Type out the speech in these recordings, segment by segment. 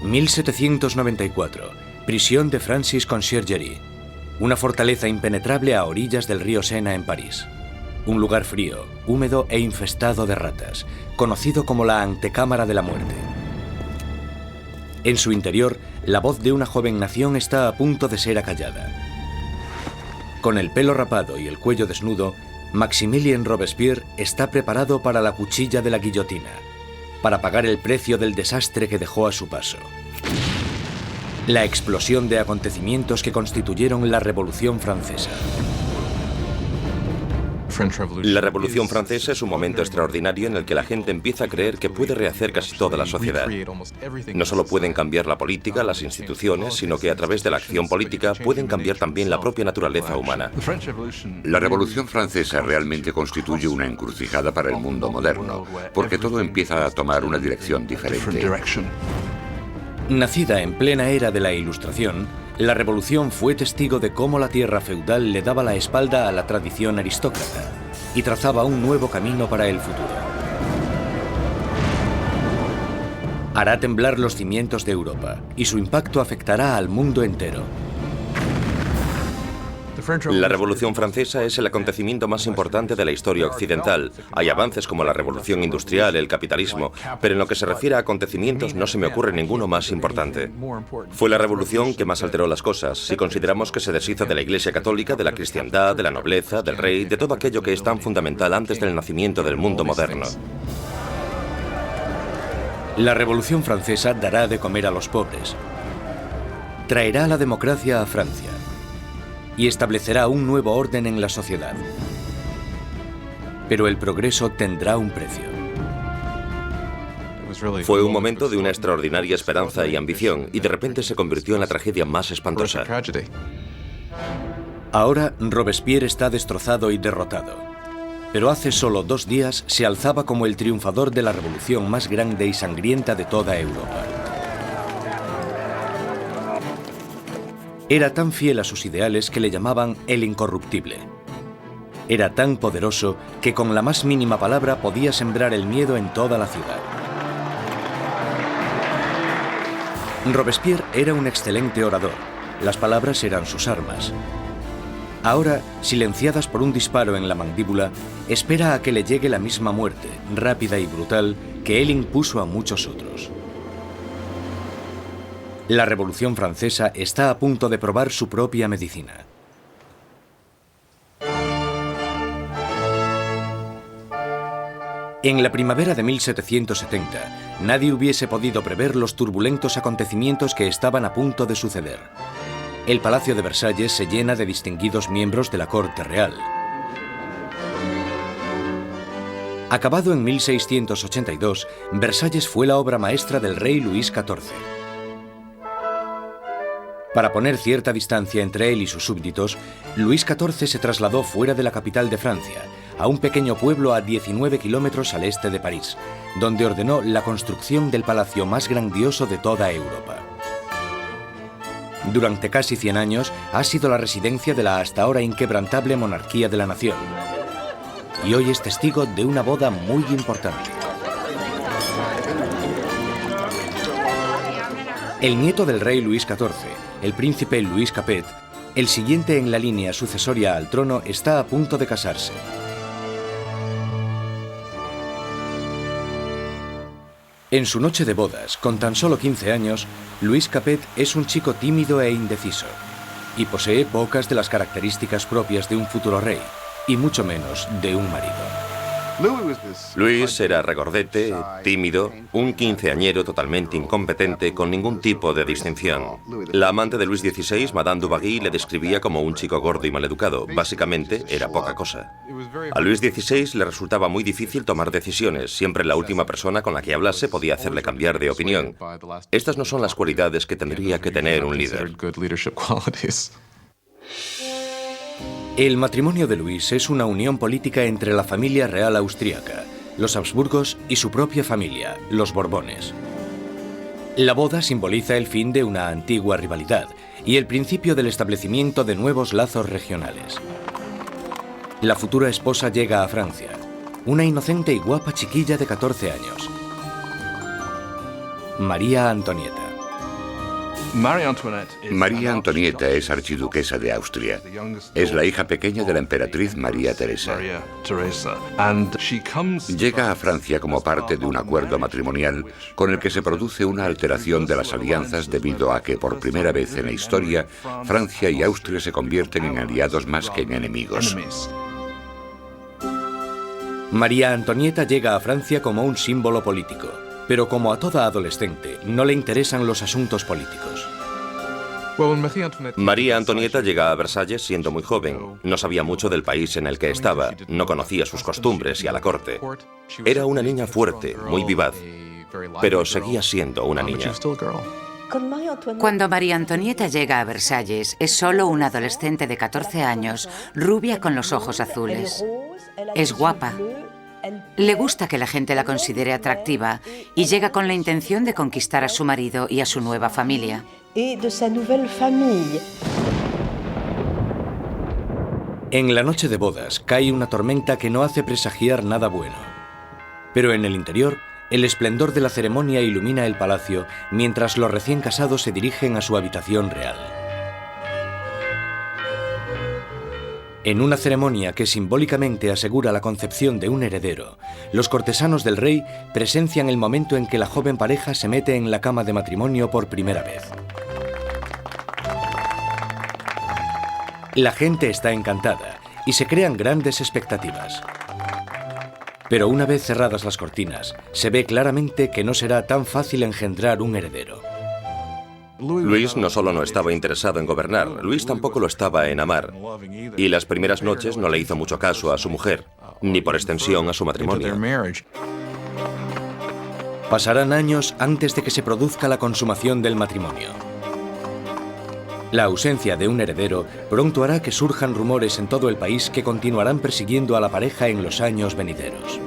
1794. Prisión de Francis Conciergerie. Una fortaleza impenetrable a orillas del río Sena en París. Un lugar frío, húmedo e infestado de ratas, conocido como la antecámara de la muerte. En su interior, la voz de una joven nación está a punto de ser acallada. Con el pelo rapado y el cuello desnudo, Maximilien Robespierre está preparado para la cuchilla de la guillotina, para pagar el precio del desastre que dejó a su paso. La explosión de acontecimientos que constituyeron la Revolución Francesa. La Revolución Francesa es un momento extraordinario en el que la gente empieza a creer que puede rehacer casi toda la sociedad. No solo pueden cambiar la política, las instituciones, sino que a través de la acción política pueden cambiar también la propia naturaleza humana. La Revolución Francesa realmente constituye una encrucijada para el mundo moderno, porque todo empieza a tomar una dirección diferente. Nacida en plena era de la Ilustración, la Revolución fue testigo de cómo la tierra feudal le daba la espalda a la tradición aristócrata y trazaba un nuevo camino para el futuro. Hará temblar los cimientos de Europa y su impacto afectará al mundo entero. La Revolución Francesa es el acontecimiento más importante de la historia occidental. Hay avances como la Revolución Industrial, el capitalismo, pero en lo que se refiere a acontecimientos no se me ocurre ninguno más importante. Fue la revolución que más alteró las cosas, si consideramos que se deshizo de la Iglesia Católica, de la cristiandad, de la nobleza, del rey, de todo aquello que es tan fundamental antes del nacimiento del mundo moderno. La Revolución Francesa dará de comer a los pobres, traerá la democracia a Francia y establecerá un nuevo orden en la sociedad. Pero el progreso tendrá un precio. Fue un momento de una extraordinaria esperanza y ambición, y de repente se convirtió en la tragedia más espantosa. Ahora Robespierre está destrozado y derrotado. Pero hace solo 2 días se alzaba como el triunfador de la revolución más grande y sangrienta de toda Europa. Era tan fiel a sus ideales que le llamaban el incorruptible. Era tan poderoso que con la más mínima palabra podía sembrar el miedo en toda la ciudad. Robespierre era un excelente orador. Las palabras eran sus armas. Ahora, silenciadas por un disparo en la mandíbula, espera a que le llegue la misma muerte, rápida y brutal, que él impuso a muchos otros. La Revolución Francesa está a punto de probar su propia medicina. En la primavera de 1770, nadie hubiese podido prever los turbulentos acontecimientos que estaban a punto de suceder. El Palacio de Versalles se llena de distinguidos miembros de la corte real. Acabado en 1682, Versalles fue la obra maestra del rey Luis XIV. Para poner cierta distancia entre él y sus súbditos, Luis XIV se trasladó fuera de la capital de Francia, a un pequeño pueblo a 19 kilómetros al este de París, donde ordenó la construcción del palacio más grandioso de toda Europa. Durante casi 100 años ha sido la residencia de la hasta ahora inquebrantable monarquía de la nación. Y hoy es testigo de una boda muy importante. El nieto del rey Luis XIV, el príncipe Louis Capet, el siguiente en la línea sucesoria al trono, está a punto de casarse. En su noche de bodas, con tan solo 15 años, Louis Capet es un chico tímido e indeciso, y posee pocas de las características propias de un futuro rey, y mucho menos de un marido. Luis era regordete, tímido, un quinceañero totalmente incompetente, con ningún tipo de distinción. La amante de Luis XVI, Madame Dubarry, le describía como un chico gordo y maleducado. Básicamente, era poca cosa. A Luis XVI le resultaba muy difícil tomar decisiones. Siempre la última persona con la que hablase podía hacerle cambiar de opinión. Estas no son las cualidades que tendría que tener un líder. El matrimonio de Luis es una unión política entre la familia real austríaca, los Habsburgos y su propia familia, los Borbones. La boda simboliza el fin de una antigua rivalidad y el principio del establecimiento de nuevos lazos regionales. La futura esposa llega a Francia, una inocente y guapa chiquilla de 14 años. María Antonieta. María Antonieta es archiduquesa de Austria. Es la hija pequeña de la emperatriz María Teresa. Llega a Francia como parte de un acuerdo matrimonial con el que se produce una alteración de las alianzas debido a que por primera vez en la historia Francia y Austria se convierten en aliados más que en enemigos. María Antonieta llega a Francia como un símbolo político, pero como a toda adolescente, no le interesan los asuntos políticos. María Antonieta llega a Versalles siendo muy joven. No sabía mucho del país en el que estaba, no conocía sus costumbres y a la corte. Era una niña fuerte, muy vivaz, pero seguía siendo una niña. Cuando María Antonieta llega a Versalles, es solo una adolescente de 14 años, rubia con los ojos azules. Es guapa. Le gusta que la gente la considere atractiva y llega con la intención de conquistar a su marido y a su nueva familia. En la noche de bodas cae una tormenta que no hace presagiar nada bueno. Pero en el interior, el esplendor de la ceremonia ilumina el palacio mientras los recién casados se dirigen a su habitación real. En una ceremonia que simbólicamente asegura la concepción de un heredero, los cortesanos del rey presencian el momento en que la joven pareja se mete en la cama de matrimonio por primera vez. La gente está encantada y se crean grandes expectativas. Pero una vez cerradas las cortinas, se ve claramente que no será tan fácil engendrar un heredero. Luis no solo no estaba interesado en gobernar, Luis tampoco lo estaba en amar. Y las primeras noches no le hizo mucho caso a su mujer, ni por extensión a su matrimonio. Pasarán años antes de que se produzca la consumación del matrimonio. La ausencia de un heredero pronto hará que surjan rumores en todo el país que continuarán persiguiendo a la pareja en los años venideros.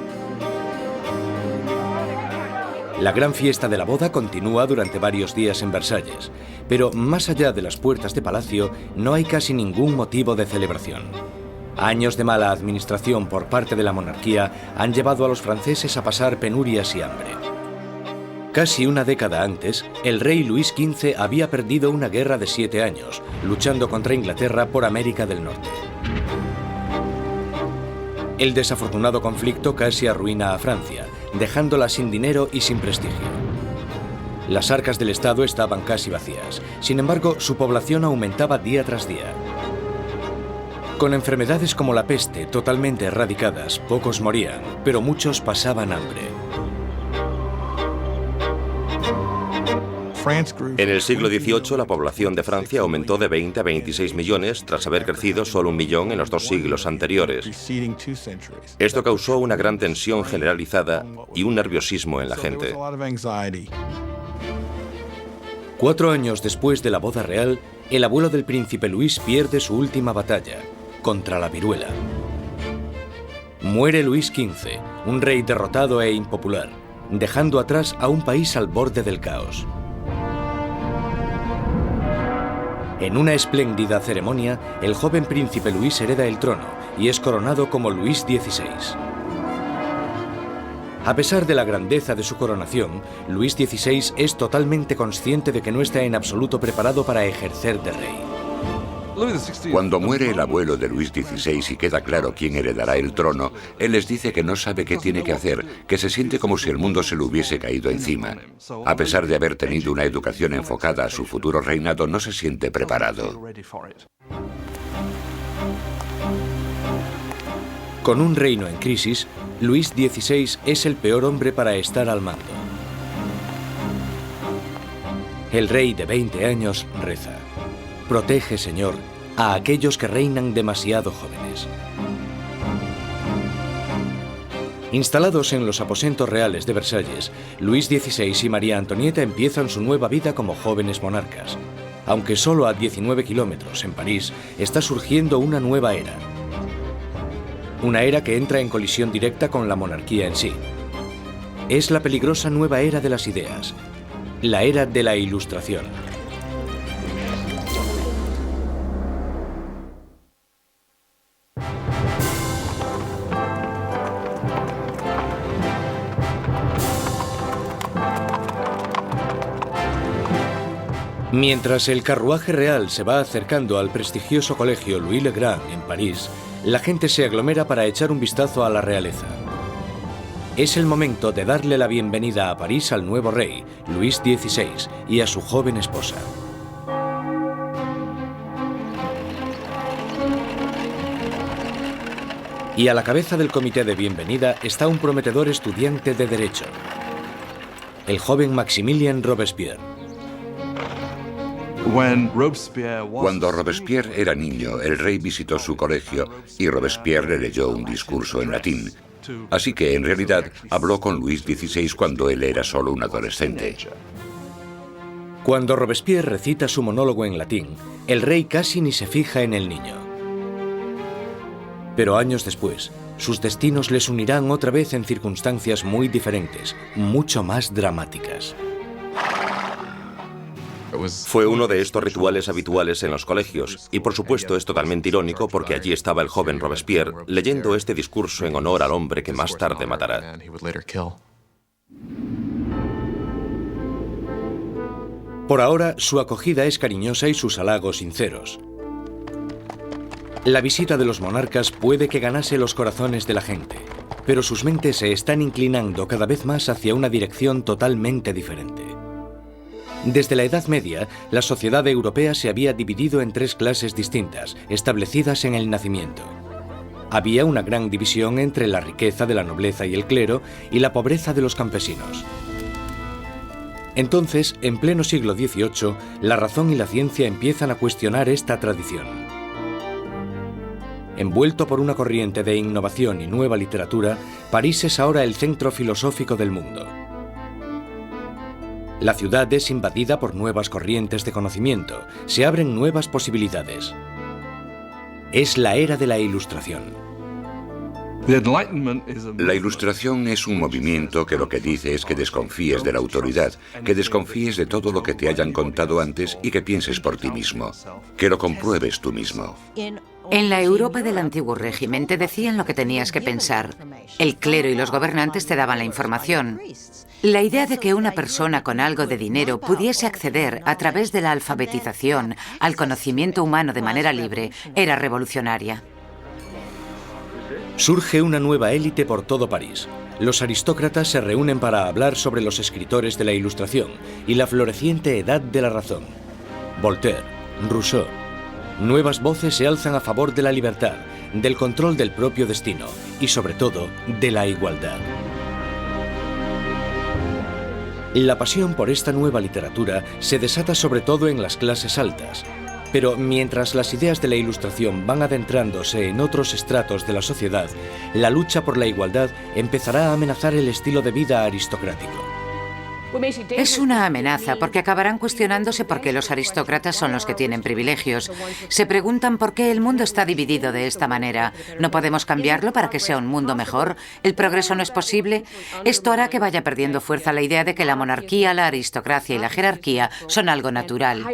La gran fiesta de la boda continúa durante varios días en Versalles, pero más allá de las puertas de palacio no hay casi ningún motivo de celebración. Años de mala administración por parte de la monarquía han llevado a los franceses a pasar penurias y hambre. Casi una década antes, el rey Luis XV había perdido una guerra de 7 años, luchando contra Inglaterra por América del Norte. El desafortunado conflicto casi arruina a Francia, dejándola sin dinero y sin prestigio. Las arcas del Estado estaban casi vacías. Sin embargo, su población aumentaba día tras día. Con enfermedades como la peste totalmente erradicadas, pocos morían, pero muchos pasaban hambre. En el siglo XVIII, la población de Francia aumentó de 20 a 26 millones tras haber crecido solo 1 millón en los 2 siglos anteriores. Esto causó una gran tensión generalizada y un nerviosismo en la gente. 4 años después de la boda real, el abuelo del príncipe Luis pierde su última batalla, contra la viruela. Muere Luis XV, un rey derrotado e impopular, dejando atrás a un país al borde del caos. En una espléndida ceremonia, el joven príncipe Luis hereda el trono y es coronado como Luis XVI. A pesar de la grandeza de su coronación, Luis XVI es totalmente consciente de que no está en absoluto preparado para ejercer de rey. Cuando muere el abuelo de Luis XVI y queda claro quién heredará el trono, él les dice que no sabe qué tiene que hacer, que se siente como si el mundo se le hubiese caído encima. A pesar de haber tenido una educación enfocada a su futuro reinado, no se siente preparado. Con un reino en crisis, Luis XVI es el peor hombre para estar al mando. El rey de 20 años reza: «Protege, Señor, a aquellos que reinan demasiado jóvenes». Instalados en los aposentos reales de Versalles, Luis XVI y María Antonieta empiezan su nueva vida como jóvenes monarcas. Aunque solo a 19 kilómetros, en París, está surgiendo una nueva era. Una era que entra en colisión directa con la monarquía en sí. Es la peligrosa nueva era de las ideas, la era de la Ilustración. Mientras el carruaje real se va acercando al prestigioso colegio Louis le Grand en París, la gente se aglomera para echar un vistazo a la realeza. Es el momento de darle la bienvenida a París al nuevo rey, Luis XVI, y a su joven esposa. Y a la cabeza del comité de bienvenida está un prometedor estudiante de Derecho, el joven Maximilien Robespierre. Cuando Robespierre era niño, el rey visitó su colegio y Robespierre le leyó un discurso en latín. Así que, en realidad, habló con Luis XVI cuando él era solo un adolescente. Cuando Robespierre recita su monólogo en latín, el rey casi ni se fija en el niño. Pero años después, sus destinos les unirán otra vez en circunstancias muy diferentes, mucho más dramáticas. Fue uno de estos rituales habituales en los colegios, y por supuesto es totalmente irónico porque allí estaba el joven Robespierre leyendo este discurso en honor al hombre que más tarde matará. Por ahora, su acogida es cariñosa y sus halagos sinceros. La visita de los monarcas puede que ganase los corazones de la gente, pero sus mentes se están inclinando cada vez más hacia una dirección totalmente diferente. Desde la Edad Media, la sociedad europea se había dividido en tres clases distintas, establecidas en el nacimiento. Había una gran división entre la riqueza de la nobleza y el clero y la pobreza de los campesinos. Entonces, en pleno siglo XVIII, la razón y la ciencia empiezan a cuestionar esta tradición. Envuelto por una corriente de innovación y nueva literatura, París es ahora el centro filosófico del mundo. La ciudad es invadida por nuevas corrientes de conocimiento, se abren nuevas posibilidades. Es la era de la Ilustración. La Ilustración es un movimiento que lo que dice es que desconfíes de la autoridad, que desconfíes de todo lo que te hayan contado antes y que pienses por ti mismo, que lo compruebes tú mismo. En la Europa del antiguo régimen te decían lo que tenías que pensar. El clero y los gobernantes te daban la información. La idea de que una persona con algo de dinero pudiese acceder a través de la alfabetización al conocimiento humano de manera libre era revolucionaria. Surge una nueva élite por todo París. Los aristócratas se reúnen para hablar sobre los escritores de la Ilustración y la floreciente edad de la razón. Voltaire, Rousseau. Nuevas voces se alzan a favor de la libertad, del control del propio destino y, sobre todo, de la igualdad. La pasión por esta nueva literatura se desata sobre todo en las clases altas. Pero mientras las ideas de la Ilustración van adentrándose en otros estratos de la sociedad, la lucha por la igualdad empezará a amenazar el estilo de vida aristocrático. Es una amenaza porque acabarán cuestionándose por qué los aristócratas son los que tienen privilegios. Se preguntan por qué el mundo está dividido de esta manera. ¿No podemos cambiarlo para que sea un mundo mejor? ¿El progreso no es posible? Esto hará que vaya perdiendo fuerza la idea de que la monarquía, la aristocracia y la jerarquía son algo natural.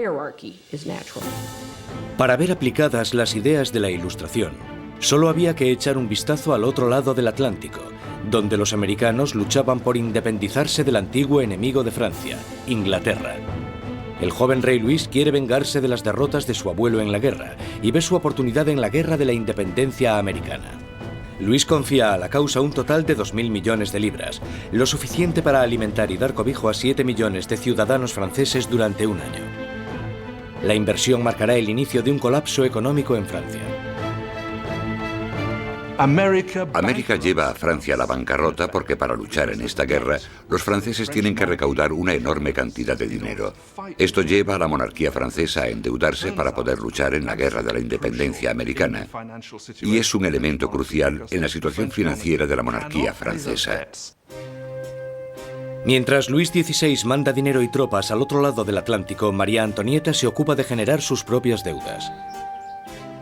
Para ver aplicadas las ideas de la Ilustración, solo había que echar un vistazo al otro lado del Atlántico, donde los americanos luchaban por independizarse del antiguo enemigo de Francia, Inglaterra. El joven rey Luis quiere vengarse de las derrotas de su abuelo en la guerra y ve su oportunidad en la guerra de la independencia americana. Luis confía a la causa un total de 2.000 millones de libras, lo suficiente para alimentar y dar cobijo a 7 millones de ciudadanos franceses durante un año. La inversión marcará el inicio de un colapso económico en Francia. América lleva a Francia a la bancarrota porque para luchar en esta guerra, los franceses tienen que recaudar una enorme cantidad de dinero. Esto lleva a la monarquía francesa a endeudarse para poder luchar en la guerra de la independencia americana. Y es un elemento crucial en la situación financiera de la monarquía francesa. Mientras Luis XVI manda dinero y tropas al otro lado del Atlántico, María Antonieta se ocupa de generar sus propias deudas.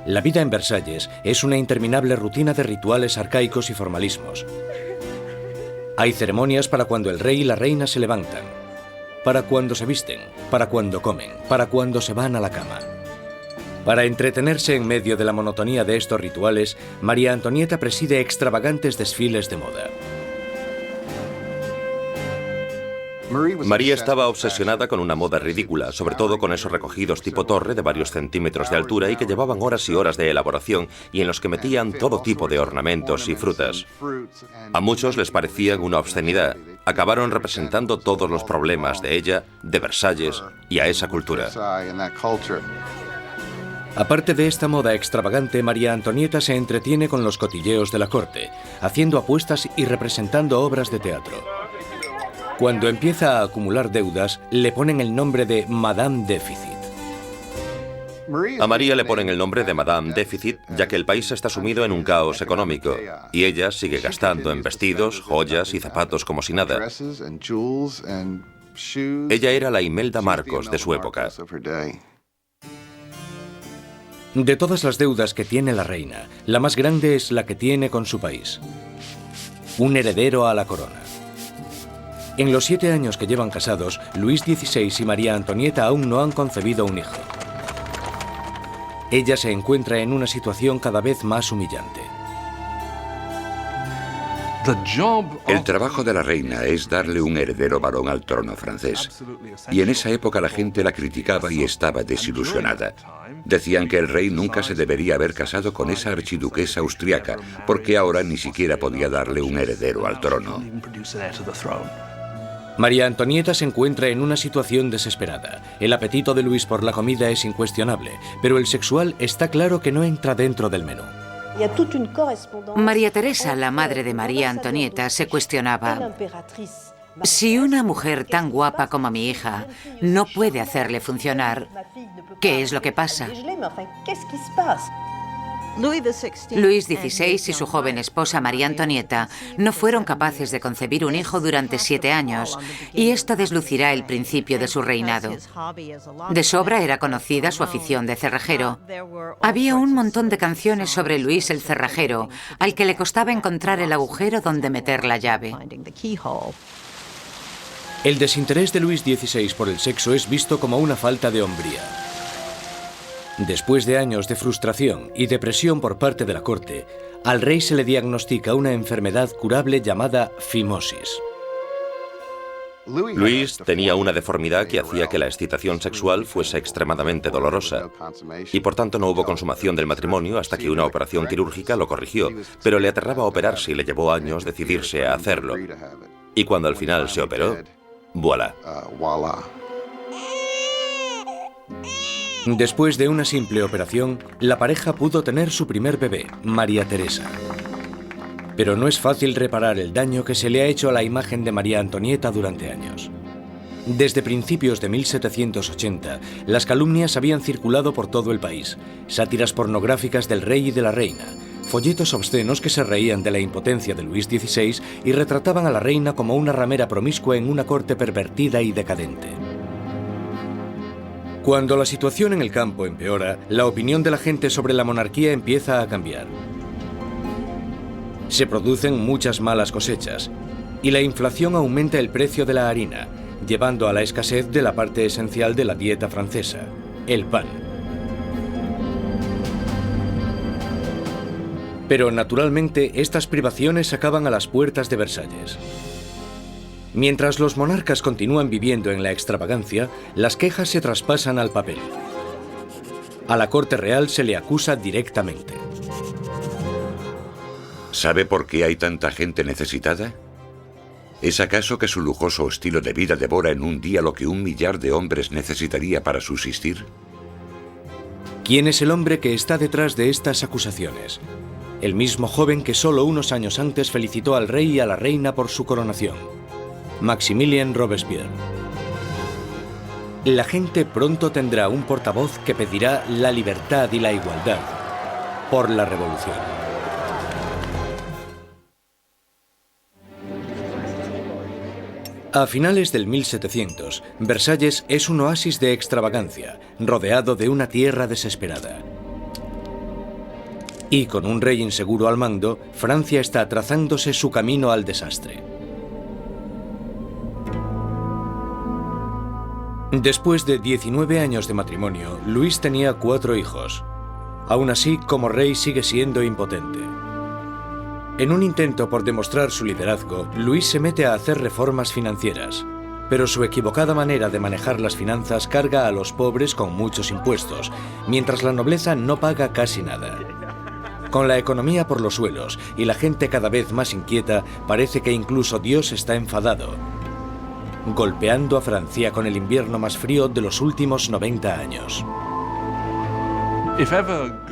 La vida en Versalles es una interminable rutina de rituales arcaicos y formalismos. Hay ceremonias para cuando el rey y la reina se levantan, para cuando se visten, para cuando comen, para cuando se van a la cama. Para entretenerse en medio de la monotonía de estos rituales, María Antonieta preside extravagantes desfiles de moda. María estaba obsesionada con una moda ridícula, sobre todo con esos recogidos tipo torre de varios centímetros de altura y que llevaban horas y horas de elaboración y en los que metían todo tipo de ornamentos y frutas. A muchos les parecían una obscenidad. Acabaron representando todos los problemas de ella, de Versalles y a esa cultura. Aparte de esta moda extravagante, María Antonieta se entretiene con los cotilleos de la corte, haciendo apuestas y representando obras de teatro. Cuando empieza a acumular deudas, le ponen el nombre de Madame Déficit. A María le ponen el nombre de Madame Déficit, ya que el país está sumido en un caos económico, y ella sigue gastando en vestidos, joyas y zapatos como si nada. Ella era la Imelda Marcos de su época. De todas las deudas que tiene la reina, la más grande es la que tiene con su país. Un heredero a la corona. En los 7 años que llevan casados, Luis XVI y María Antonieta aún no han concebido un hijo. Ella se encuentra en una situación cada vez más humillante. El trabajo de la reina es darle un heredero varón al trono francés. Y en esa época la gente la criticaba y estaba desilusionada. Decían que el rey nunca se debería haber casado con esa archiduquesa austriaca, porque ahora ni siquiera podía darle un heredero al trono. María Antonieta se encuentra en una situación desesperada. El apetito de Luis por la comida es incuestionable, pero el sexual está claro que no entra dentro del menú. María Teresa, la madre de María Antonieta, se cuestionaba: si una mujer tan guapa como mi hija no puede hacerle funcionar, ¿qué es lo que pasa? Luis XVI y su joven esposa María Antonieta no fueron capaces de concebir un hijo durante 7 años, y esto deslucirá el principio de su reinado. De sobra era conocida su afición de cerrajero. Había un montón de canciones sobre Luis el cerrajero, al que le costaba encontrar el agujero donde meter la llave. El desinterés de Luis XVI por el sexo es visto como una falta de hombría. Después de años de frustración y depresión por parte de la corte, al rey se le diagnostica una enfermedad curable llamada fimosis. Luis tenía una deformidad que hacía que la excitación sexual fuese extremadamente dolorosa, y por tanto no hubo consumación del matrimonio hasta que una operación quirúrgica lo corrigió, pero le aterraba operarse y le llevó años decidirse a hacerlo. Y cuando al final se operó, ¡voilà! Después de una simple operación, la pareja pudo tener su primer bebé, María Teresa. Pero no es fácil reparar el daño que se le ha hecho a la imagen de María Antonieta durante años. Desde principios de 1780, las calumnias habían circulado por todo el país, sátiras pornográficas del rey y de la reina, folletos obscenos que se reían de la impotencia de Luis XVI y retrataban a la reina como una ramera promiscua en una corte pervertida y decadente. Cuando la situación en el campo empeora, la opinión de la gente sobre la monarquía empieza a cambiar. Se producen muchas malas cosechas y la inflación aumenta el precio de la harina, llevando a la escasez de la parte esencial de la dieta francesa, el pan. Pero naturalmente estas privaciones acaban a las puertas de Versalles. Mientras los monarcas continúan viviendo en la extravagancia, las quejas se traspasan al papel. A la corte real se le acusa directamente. ¿Sabe por qué hay tanta gente necesitada? ¿Es acaso que su lujoso estilo de vida devora en un día lo que 1 millar de hombres necesitaría para subsistir? ¿Quién es el hombre que está detrás de estas acusaciones? El mismo joven que solo unos años antes felicitó al rey y a la reina por su coronación. Maximilien Robespierre. La gente pronto tendrá un portavoz que pedirá la libertad y la igualdad por la revolución. A finales del 1700, Versalles es un oasis de extravagancia, rodeado de una tierra desesperada. Y con un rey inseguro al mando, Francia está trazándose su camino al desastre. Después de 19 años de matrimonio, Luis tenía 4 hijos. Aún así, como rey sigue siendo impotente. En un intento por demostrar su liderazgo, Luis se mete a hacer reformas financieras. pero su equivocada manera de manejar las finanzas carga a los pobres con muchos impuestos, mientras la nobleza no paga casi nada. Con la economía por los suelos y la gente cada vez más inquieta, parece que incluso Dios está enfadado, golpeando a Francia con el invierno más frío de los últimos 90 años.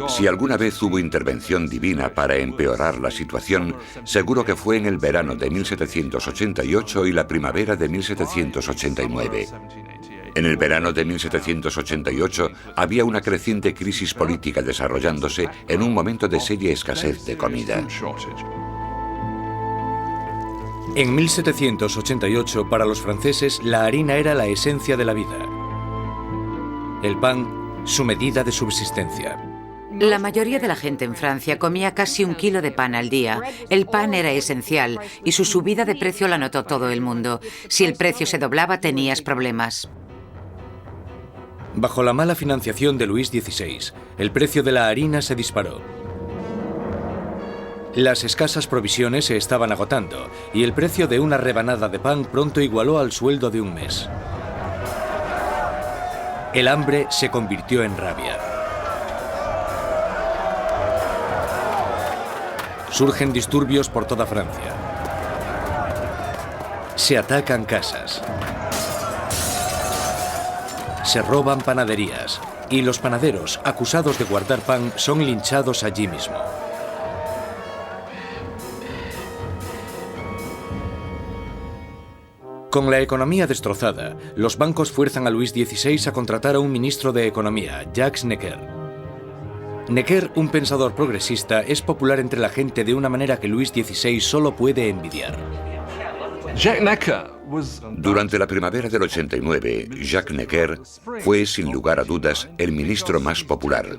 Si alguna vez hubo intervención divina para empeorar la situación, seguro que fue en el verano de 1788 y la primavera de 1789. En el verano de 1788 había una creciente crisis política desarrollándose en un momento de seria escasez de comida. En 1788, para los franceses, la harina era la esencia de la vida. El pan, su medida de subsistencia. La mayoría de la gente en Francia comía casi 1 kilo de pan al día. El pan era esencial y su subida de precio la notó todo el mundo. Si el precio se doblaba, tenías problemas. Bajo la mala financiación de Luis XVI, el precio de la harina se disparó. Las escasas provisiones se estaban agotando y el precio de una rebanada de pan pronto igualó al sueldo de un mes. El hambre se convirtió en rabia. Surgen disturbios por toda Francia. Se atacan casas. Se roban panaderías y los panaderos, acusados de guardar pan, son linchados allí mismo. Con la economía destrozada, los bancos fuerzan a Luis XVI a contratar a un ministro de Economía, Jacques Necker. Necker, un pensador progresista, es popular entre la gente de una manera que Luis XVI solo puede envidiar. Durante la primavera del 89, Jacques Necker fue, sin lugar a dudas, el ministro más popular,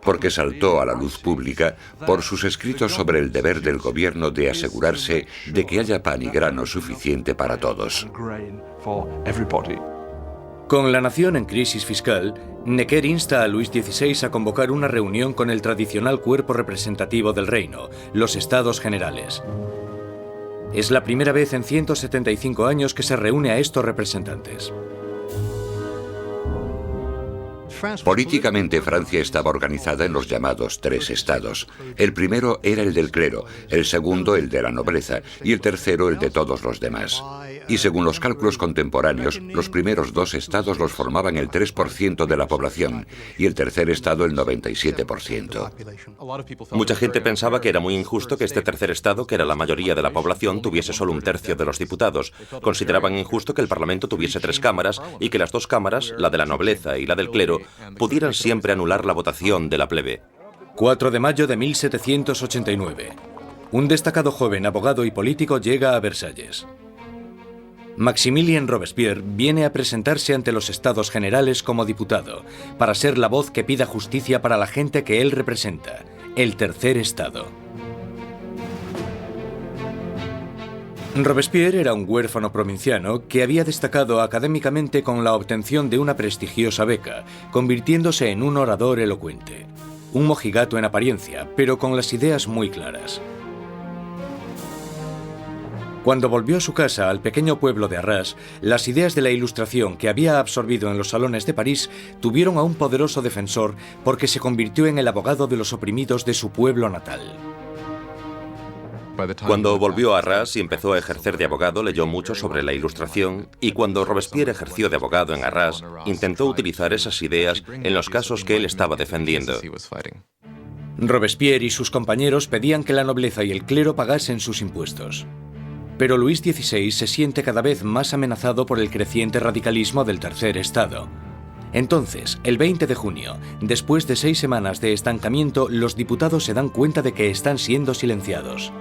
porque saltó a la luz pública por sus escritos sobre el deber del gobierno de asegurarse de que haya pan y grano suficiente para todos. Con la nación en crisis fiscal, Necker insta a Luis XVI a convocar una reunión con el tradicional cuerpo representativo del reino, los Estados Generales. Es la primera vez en 175 años que se reúne a estos representantes. Políticamente, Francia estaba organizada en los llamados 3 estados. El primero era el del clero, el segundo el de la nobleza y el tercero el de todos los demás. Y según los cálculos contemporáneos, los primeros 2 estados los formaban el 3% de la población y el tercer estado el 97%. Mucha gente pensaba que era muy injusto que este tercer estado, que era la mayoría de la población, tuviese solo 1/3 de los diputados. Consideraban injusto que el Parlamento tuviese 3 cámaras y que las 2 cámaras, la de la nobleza y la del clero, pudieran siempre anular la votación de la plebe. 4 de mayo de 1789. Un destacado joven abogado y político llega a Versalles. Maximilien Robespierre viene a presentarse ante los Estados Generales como diputado, para ser la voz que pida justicia para la gente que él representa, el tercer estado. Robespierre era un huérfano provinciano que había destacado académicamente con la obtención de una prestigiosa beca, convirtiéndose en un orador elocuente. Un mojigato en apariencia, pero con las ideas muy claras. Cuando volvió a su casa, al pequeño pueblo de Arras, las ideas de la Ilustración que había absorbido en los salones de París tuvieron a un poderoso defensor porque se convirtió en el abogado de los oprimidos de su pueblo natal. Cuando volvió a Arras y empezó a ejercer de abogado, leyó mucho sobre la Ilustración y cuando Robespierre ejerció de abogado en Arras, intentó utilizar esas ideas en los casos que él estaba defendiendo. Robespierre y sus compañeros pedían que la nobleza y el clero pagasen sus impuestos. Pero Luis XVI se siente cada vez más amenazado por el creciente radicalismo del tercer estado. Entonces, el 20 de junio, después de 6 semanas de estancamiento, los diputados se dan cuenta de que están siendo silenciados.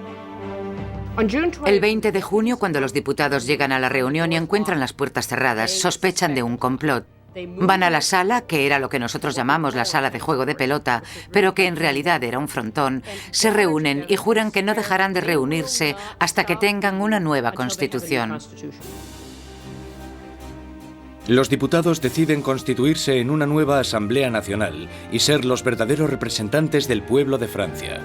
El 20 de junio, cuando los diputados llegan a la reunión y encuentran las puertas cerradas, sospechan de un complot. Van a la sala, que era lo que nosotros llamamos la sala de juego de pelota, pero que en realidad era un frontón, se reúnen y juran que no dejarán de reunirse hasta que tengan una nueva constitución. Los diputados deciden constituirse en una nueva Asamblea Nacional y ser los verdaderos representantes del pueblo de Francia.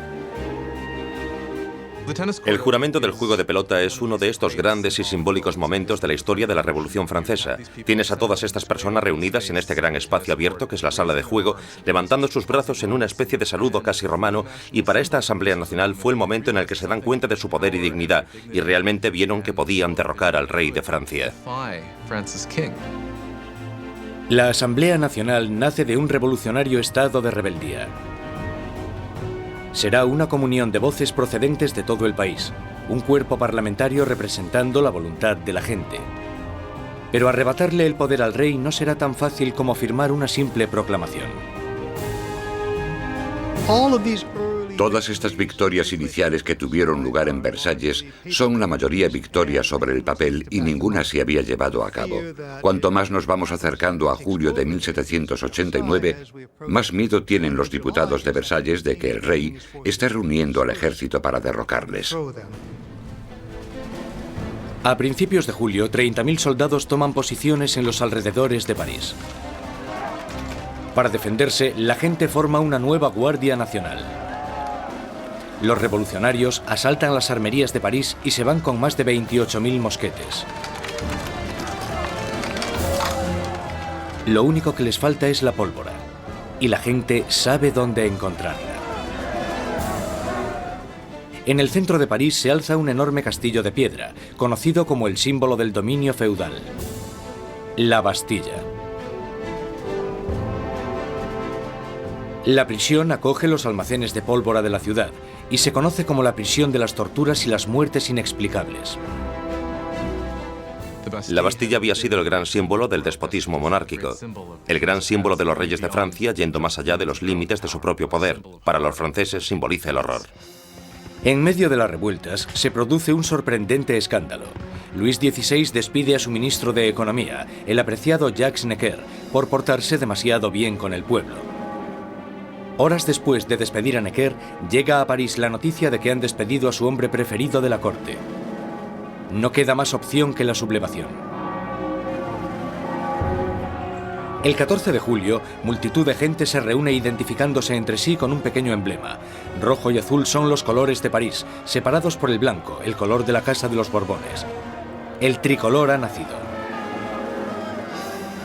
El juramento del juego de pelota es uno de estos grandes y simbólicos momentos de la historia de la Revolución Francesa. Tienes a todas estas personas reunidas en este gran espacio abierto que es la sala de juego, levantando sus brazos en una especie de saludo casi romano, y para esta Asamblea Nacional fue el momento en el que se dan cuenta de su poder y dignidad, y realmente vieron que podían derrocar al rey de Francia. La Asamblea Nacional nace de un revolucionario estado de rebeldía. Será una comunión de voces procedentes de todo el país, un cuerpo parlamentario representando la voluntad de la gente. Pero arrebatarle el poder al rey no será tan fácil como firmar una simple proclamación. Todas estas victorias iniciales que tuvieron lugar en Versalles son la mayoría victorias sobre el papel y ninguna se había llevado a cabo. Cuanto más nos vamos acercando a julio de 1789, más miedo tienen los diputados de Versalles de que el rey esté reuniendo al ejército para derrocarles. A principios de julio, 30.000 soldados toman posiciones en los alrededores de París. Para defenderse, la gente forma una nueva Guardia Nacional. Los revolucionarios asaltan las armerías de París y se van con más de 28.000 mosquetes. Lo único que les falta es la pólvora, y la gente sabe dónde encontrarla. En el centro de París se alza un enorme castillo de piedra, conocido como el símbolo del dominio feudal, la Bastilla. La prisión acoge los almacenes de pólvora de la ciudad y se conoce como la prisión de las torturas y las muertes inexplicables. La Bastilla había sido el gran símbolo del despotismo monárquico, el gran símbolo de los reyes de Francia yendo más allá de los límites de su propio poder. Para los franceses simboliza el horror. En medio de las revueltas se produce un sorprendente escándalo. Luis XVI despide a su ministro de Economía, el apreciado Jacques Necker, por portarse demasiado bien con el pueblo. Horas después de despedir a Necker, llega a París la noticia de que han despedido a su hombre preferido de la corte. No queda más opción que la sublevación. El 14 de julio, multitud de gente se reúne identificándose entre sí con un pequeño emblema. Rojo y azul son los colores de París, separados por el blanco, el color de la Casa de los Borbones. El tricolor ha nacido.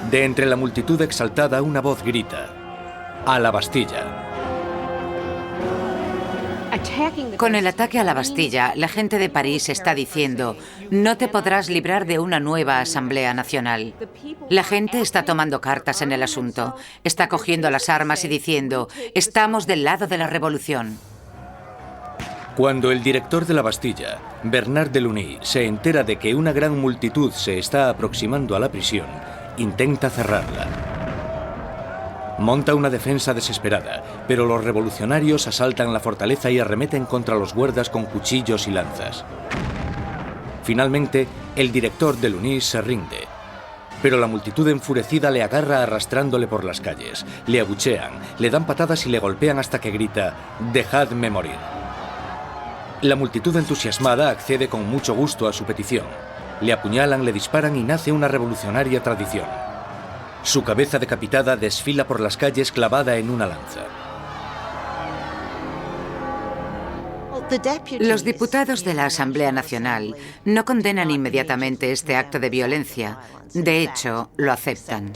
De entre la multitud exaltada, una voz grita: ¡A la Bastilla! Con el ataque a la Bastilla, la gente de París está diciendo: no te podrás librar de una nueva Asamblea Nacional. La gente está tomando cartas en el asunto, está cogiendo las armas y diciendo: estamos del lado de la revolución. Cuando el director de la Bastilla, Bernard Delaunay, se entera de que una gran multitud se está aproximando a la prisión, intenta cerrarla. Monta una defensa desesperada, pero los revolucionarios asaltan la fortaleza y arremeten contra los guardas con cuchillos y lanzas. Finalmente, el director Delaunay se rinde, pero la multitud enfurecida le agarra arrastrándole por las calles, le abuchean, le dan patadas y le golpean hasta que grita: «¡Dejadme morir!». La multitud entusiasmada accede con mucho gusto a su petición. Le apuñalan, le disparan y nace una revolucionaria tradición. Su cabeza decapitada desfila por las calles clavada en una lanza. Los diputados de la Asamblea Nacional no condenan inmediatamente este acto de violencia. De hecho, lo aceptan.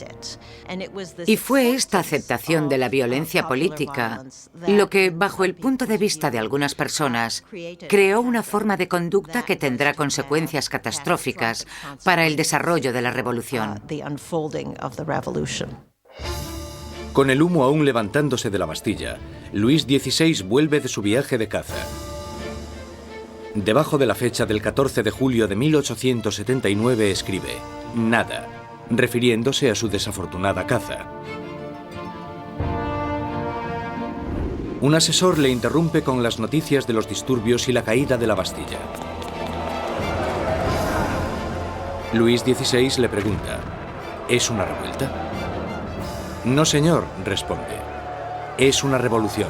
Y fue esta aceptación de la violencia política lo que, bajo el punto de vista de algunas personas, creó una forma de conducta que tendrá consecuencias catastróficas para el desarrollo de la revolución. Con el humo aún levantándose de la Bastilla, Luis XVI vuelve de su viaje de caza. Debajo de la fecha del 14 de julio de 1879 escribe: «Nada», refiriéndose a su desafortunada caza. Un asesor le interrumpe con las noticias de los disturbios y la caída de la Bastilla. Luis XVI le pregunta: ¿es una revuelta? «No, señor», responde. «Es una revolución».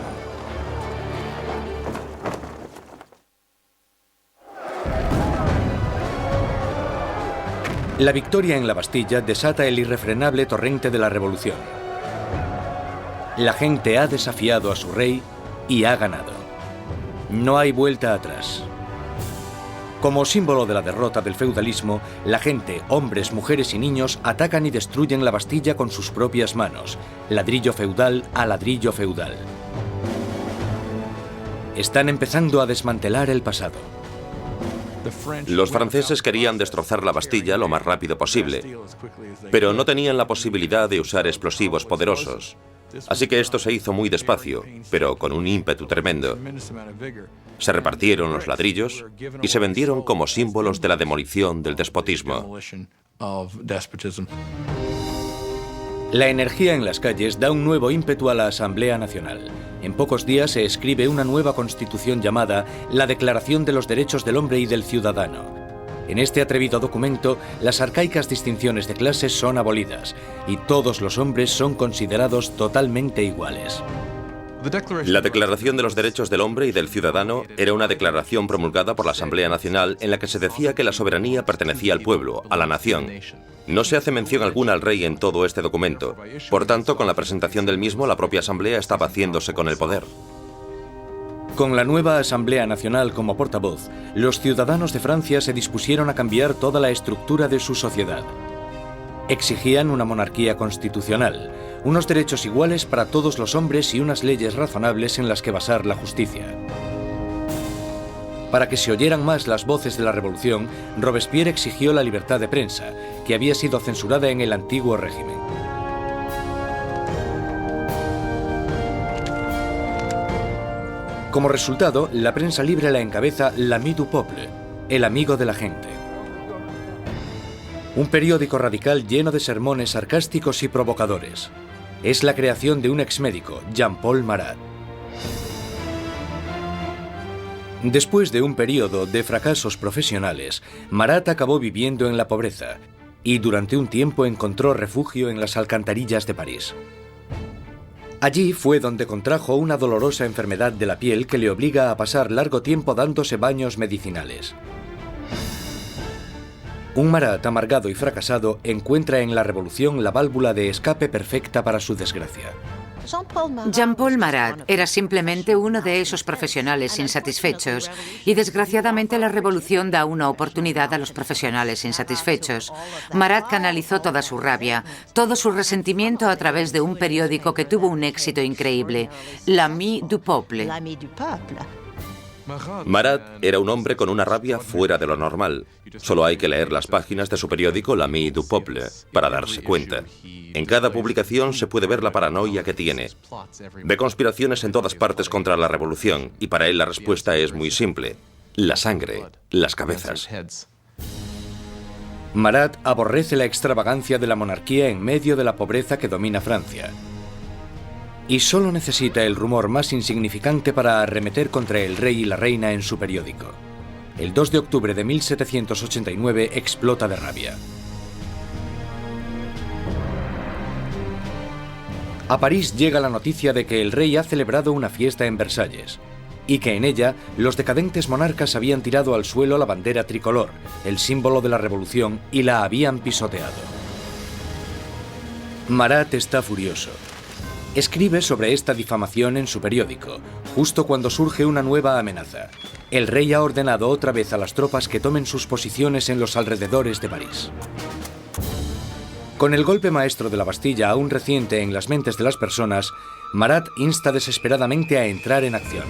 La victoria en la Bastilla desata el irrefrenable torrente de la revolución. La gente ha desafiado a su rey y ha ganado. No hay vuelta atrás. Como símbolo de la derrota del feudalismo, la gente, hombres, mujeres y niños atacan y destruyen la Bastilla con sus propias manos, ladrillo feudal a ladrillo feudal. Están empezando a desmantelar el pasado. Los franceses querían destrozar la Bastilla lo más rápido posible, pero no tenían la posibilidad de usar explosivos poderosos. Así que esto se hizo muy despacio, pero con un ímpetu tremendo. Se repartieron los ladrillos y se vendieron como símbolos de la demolición del despotismo. La energía en las calles da un nuevo ímpetu a la Asamblea Nacional. En pocos días se escribe una nueva constitución llamada la Declaración de los Derechos del Hombre y del Ciudadano. En este atrevido documento, las arcaicas distinciones de clases son abolidas y todos los hombres son considerados totalmente iguales. La Declaración de los Derechos del Hombre y del Ciudadano era una declaración promulgada por la Asamblea Nacional en la que se decía que la soberanía pertenecía al pueblo, a la nación. No se hace mención alguna al rey en todo este documento. Por tanto, con la presentación del mismo, la propia Asamblea estaba haciéndose con el poder. Con la nueva Asamblea Nacional como portavoz, los ciudadanos de Francia se dispusieron a cambiar toda la estructura de su sociedad. Exigían una monarquía constitucional, unos derechos iguales para todos los hombres y unas leyes razonables en las que basar la justicia. Para que se oyeran más las voces de la revolución, Robespierre exigió la libertad de prensa, que había sido censurada en el antiguo régimen. Como resultado, la prensa libre la encabeza l'Ami du Peuple, el amigo de la gente. Un periódico radical lleno de sermones sarcásticos y provocadores. Es la creación de un exmédico, Jean-Paul Marat. Después de un periodo de fracasos profesionales, Marat acabó viviendo en la pobreza y durante un tiempo encontró refugio en las alcantarillas de París. Allí fue donde contrajo una dolorosa enfermedad de la piel que le obliga a pasar largo tiempo dándose baños medicinales. Un Marat amargado y fracasado encuentra en la revolución la válvula de escape perfecta para su desgracia. Jean-Paul Marat era simplemente uno de esos profesionales insatisfechos y desgraciadamente la revolución da una oportunidad a los profesionales insatisfechos. Marat canalizó toda su rabia, todo su resentimiento a través de un periódico que tuvo un éxito increíble, l'Ami du Peuple. Marat era un hombre con una rabia fuera de lo normal. Solo hay que leer las páginas de su periódico l'Ami du Peuple para darse cuenta. En cada publicación se puede ver la paranoia que tiene. Ve conspiraciones en todas partes contra la revolución y para él la respuesta es muy simple. La sangre, las cabezas. Marat aborrece la extravagancia de la monarquía en medio de la pobreza que domina Francia. Y solo necesita el rumor más insignificante para arremeter contra el rey y la reina en su periódico. El 2 de octubre de 1789 explota de rabia. A París llega la noticia de que el rey ha celebrado una fiesta en Versalles y que en ella los decadentes monarcas habían tirado al suelo la bandera tricolor, el símbolo de la revolución, y la habían pisoteado. Marat está furioso. Escribe sobre esta difamación en su periódico, justo cuando surge una nueva amenaza. El rey ha ordenado otra vez a las tropas que tomen sus posiciones en los alrededores de París. Con el golpe maestro de la Bastilla aún reciente en las mentes de las personas, Marat insta desesperadamente a entrar en acción.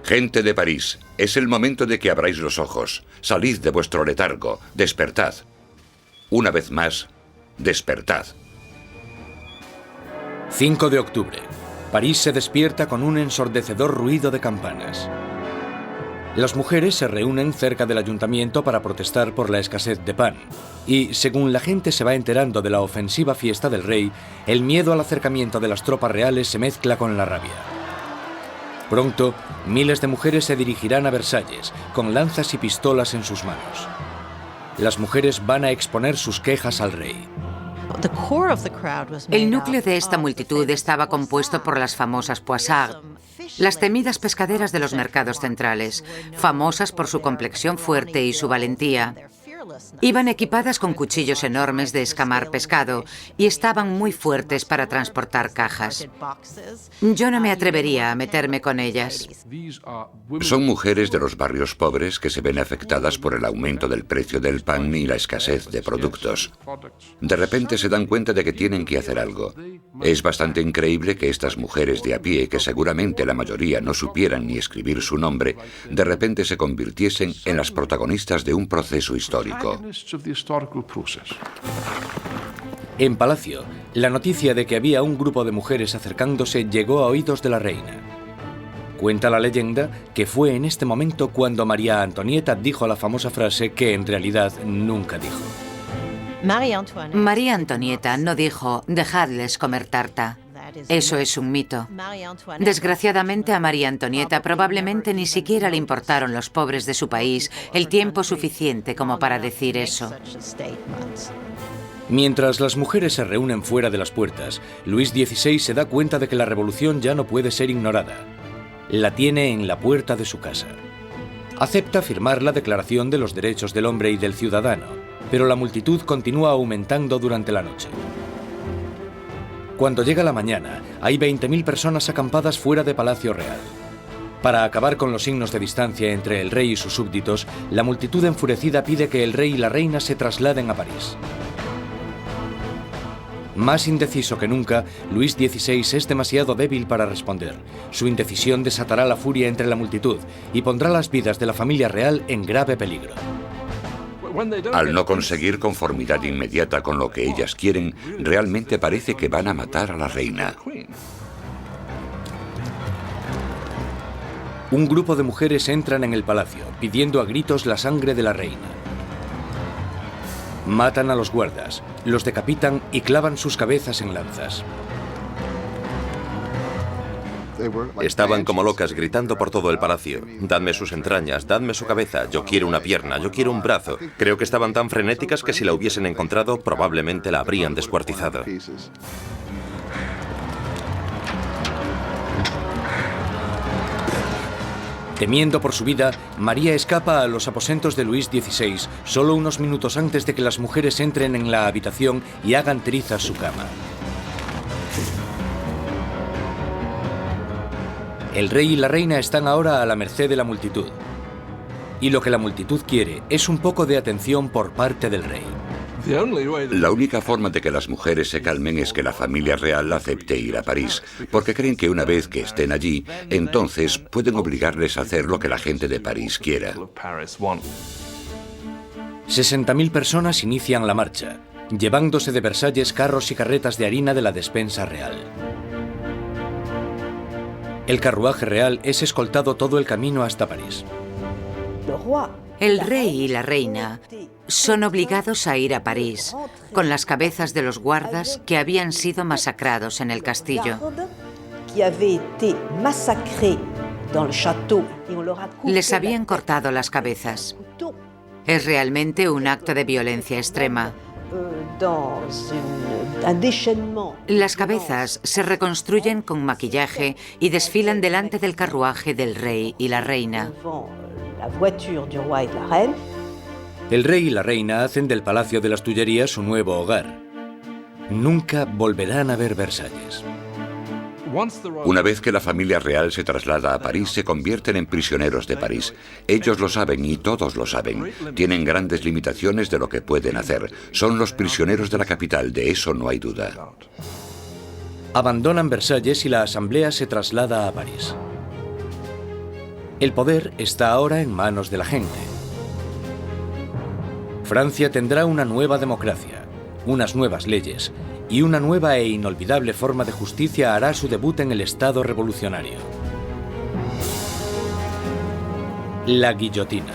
Gente de París, es el momento de que abráis los ojos. Salid de vuestro letargo, despertad. Una vez más, despertad. 5 de octubre. París se despierta con un ensordecedor ruido de campanas. Las mujeres se reúnen cerca del ayuntamiento para protestar por la escasez de pan. Y, según la gente se va enterando de la ofensiva fiesta del rey, el miedo al acercamiento de las tropas reales se mezcla con la rabia. Pronto, miles de mujeres se dirigirán a Versalles, con lanzas y pistolas en sus manos. Las mujeres van a exponer sus quejas al rey. El núcleo de esta multitud estaba compuesto por las famosas poissardes, las temidas pescaderas de los mercados centrales, famosas por su complexión fuerte y su valentía. Iban equipadas con cuchillos enormes de escamar pescado y estaban muy fuertes para transportar cajas. Yo no me atrevería a meterme con ellas. Son mujeres de los barrios pobres que se ven afectadas por el aumento del precio del pan y la escasez de productos. De repente se dan cuenta de que tienen que hacer algo. Es bastante increíble que estas mujeres de a pie, que seguramente la mayoría no supieran ni escribir su nombre, de repente se convirtiesen en las protagonistas de un proceso histórico. En Palacio, la noticia de que había un grupo de mujeres acercándose llegó a oídos de la reina. Cuenta la leyenda que fue en este momento cuando María Antonieta dijo la famosa frase que en realidad nunca dijo. María Antonieta no dijo, dejadles comer tarta. Eso es un mito. Desgraciadamente a María Antonieta probablemente ni siquiera le importaron los pobres de su país el tiempo suficiente como para decir eso. Mientras las mujeres se reúnen fuera de las puertas, Luis XVI se da cuenta de que la revolución ya no puede ser ignorada. La tiene en la puerta de su casa. Acepta firmar la Declaración de los Derechos del Hombre y del Ciudadano, pero la multitud continúa aumentando durante la noche. Cuando llega la mañana, hay 20.000 personas acampadas fuera de Palacio Real. Para acabar con los signos de distancia entre el rey y sus súbditos, la multitud enfurecida pide que el rey y la reina se trasladen a París. Más indeciso que nunca, Luis XVI es demasiado débil para responder. Su indecisión desatará la furia entre la multitud y pondrá las vidas de la familia real en grave peligro. Al no conseguir conformidad inmediata con lo que ellas quieren, realmente parece que van a matar a la reina. Un grupo de mujeres entran en el palacio, pidiendo a gritos la sangre de la reina. Matan a los guardas, los decapitan y clavan sus cabezas en lanzas. Estaban como locas gritando por todo el palacio. Dadme sus entrañas, dadme su cabeza, yo quiero una pierna, yo quiero un brazo. Creo que estaban tan frenéticas que si la hubiesen encontrado probablemente la habrían descuartizado. Temiendo por su vida, María escapa a los aposentos de Luis XVI solo unos minutos antes de que las mujeres entren en la habitación y hagan trizas su cama. El rey y la reina están ahora a la merced de la multitud. Y lo que la multitud quiere es un poco de atención por parte del rey. La única forma de que las mujeres se calmen es que la familia real acepte ir a París, porque creen que una vez que estén allí, entonces pueden obligarles a hacer lo que la gente de París quiera. 60.000 personas inician la marcha, llevándose de Versalles carros y carretas de harina de la despensa real. El carruaje real es escoltado todo el camino hasta París. El rey y la reina son obligados a ir a París, con las cabezas de los guardas que habían sido masacrados en el castillo. Les habían cortado las cabezas. Es realmente un acto de violencia extrema. Las cabezas se reconstruyen con maquillaje y desfilan delante del carruaje del rey y la reina. El rey y la reina hacen del Palacio de las Tullerías su nuevo hogar. Nunca volverán a ver Versalles. Una vez que la familia real se traslada a París, se convierten en prisioneros de París. Ellos lo saben y todos lo saben. Tienen grandes limitaciones de lo que pueden hacer. Son los prisioneros de la capital, de eso no hay duda. Abandonan Versalles y la asamblea se traslada a París. El poder está ahora en manos de la gente. Francia tendrá una nueva democracia, unas nuevas leyes, y una nueva e inolvidable forma de justicia hará su debut en el Estado revolucionario. La guillotina.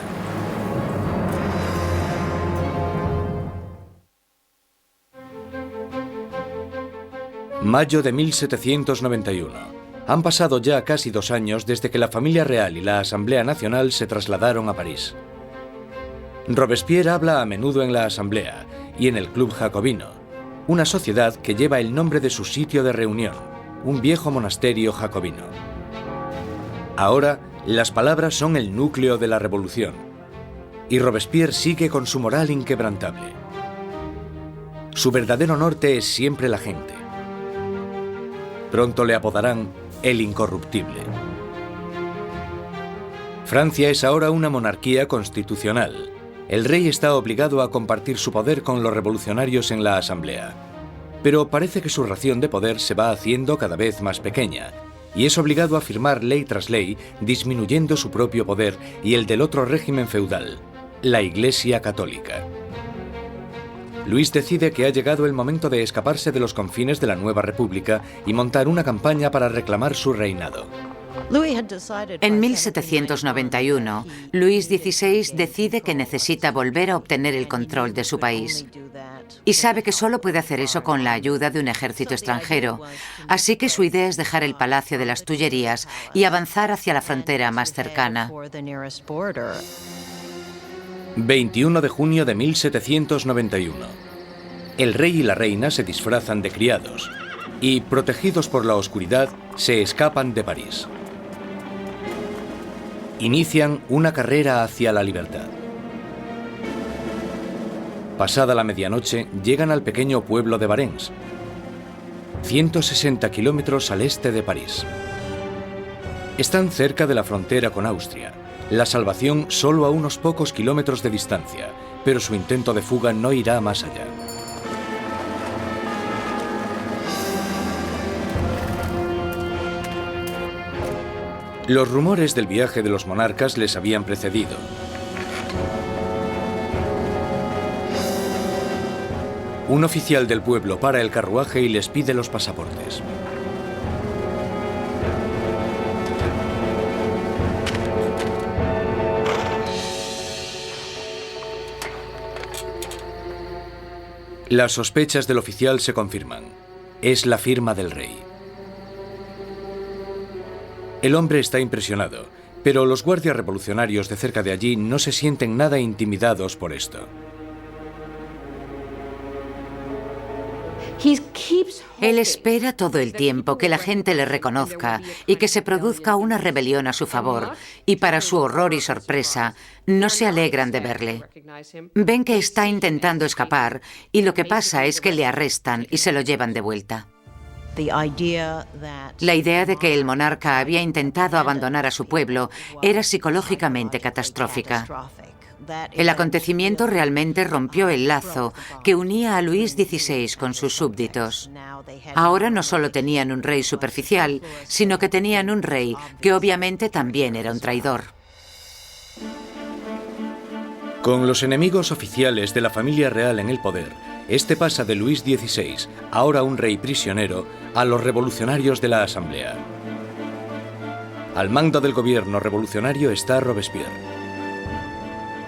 Mayo de 1791. Han pasado ya casi 2 años desde que la familia real y la Asamblea Nacional se trasladaron a París. Robespierre habla a menudo en la Asamblea y en el Club Jacobino, una sociedad que lleva el nombre de su sitio de reunión, un viejo monasterio jacobino. Ahora, las palabras son el núcleo de la revolución. y Robespierre sigue con su moral inquebrantable. Su verdadero norte es siempre la gente. Pronto le apodarán el incorruptible. Francia es ahora una monarquía constitucional. El rey está obligado a compartir su poder con los revolucionarios en la Asamblea. Pero parece que su ración de poder se va haciendo cada vez más pequeña, y es obligado a firmar ley tras ley, disminuyendo su propio poder y el del otro régimen feudal, la Iglesia Católica. Luis decide que ha llegado el momento de escaparse de los confines de la nueva república y montar una campaña para reclamar su reinado. En 1791, Luis XVI decide que necesita volver a obtener el control de su país. Y sabe que solo puede hacer eso con la ayuda de un ejército extranjero. Así que su idea es dejar el Palacio de las Tullerías y avanzar hacia la frontera más cercana. 21 de junio de 1791. El rey y la reina se disfrazan de criados y, protegidos por la oscuridad, se escapan de París. Inician una carrera hacia la libertad. Pasada la medianoche, llegan al pequeño pueblo de Varennes, 160 kilómetros al este de París. Están cerca de la frontera con Austria. La salvación solo a unos pocos kilómetros de distancia, pero su intento de fuga no irá más allá. Los rumores del viaje de los monarcas les habían precedido. Un oficial del pueblo para el carruaje y les pide los pasaportes. Las sospechas del oficial se confirman. Es la firma del rey. El hombre está impresionado, pero los guardias revolucionarios de cerca de allí no se sienten nada intimidados por esto. Él espera todo el tiempo que la gente le reconozca y que se produzca una rebelión a su favor, y para su horror y sorpresa, no se alegran de verle. Ven que está intentando escapar y lo que pasa es que le arrestan y se lo llevan de vuelta. La idea de que el monarca había intentado abandonar a su pueblo era psicológicamente catastrófica. El acontecimiento realmente rompió el lazo que unía a Luis XVI con sus súbditos. Ahora no solo tenían un rey superficial, sino que tenían un rey que obviamente también era un traidor. Con los enemigos oficiales de la familia real en el poder, este pasa de Luis XVI, ahora un rey prisionero, a los revolucionarios de la Asamblea. Al mando del gobierno revolucionario está Robespierre.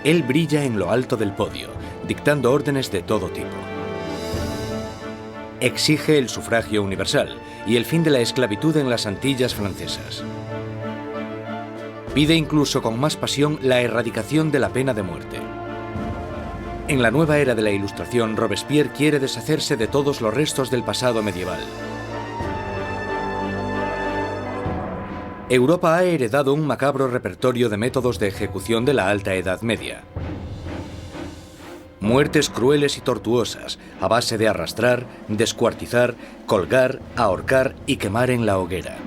Él brilla en lo alto del podio, dictando órdenes de todo tipo. Exige el sufragio universal y el fin de la esclavitud en las Antillas francesas. Pide incluso con más pasión la erradicación de la pena de muerte. En la nueva era de la Ilustración, Robespierre quiere deshacerse de todos los restos del pasado medieval. Europa ha heredado un macabro repertorio de métodos de ejecución de la Alta Edad Media. Muertes crueles y tortuosas, a base de arrastrar, descuartizar, colgar, ahorcar y quemar en la hoguera.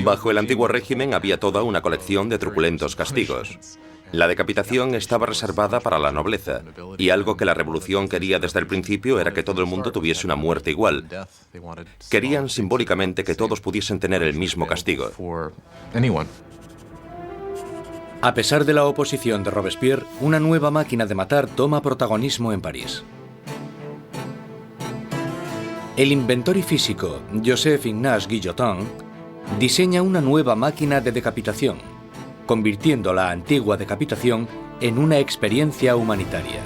Bajo el antiguo régimen había toda una colección de truculentos castigos. La decapitación estaba reservada para la nobleza, y algo que la revolución quería desde el principio era que todo el mundo tuviese una muerte igual. Querían simbólicamente que todos pudiesen tener el mismo castigo. A pesar de la oposición de Robespierre, una nueva máquina de matar toma protagonismo en París. El inventor y físico Joseph Ignace Guillotin diseña una nueva máquina de decapitación, convirtiendo la antigua decapitación en una experiencia humanitaria.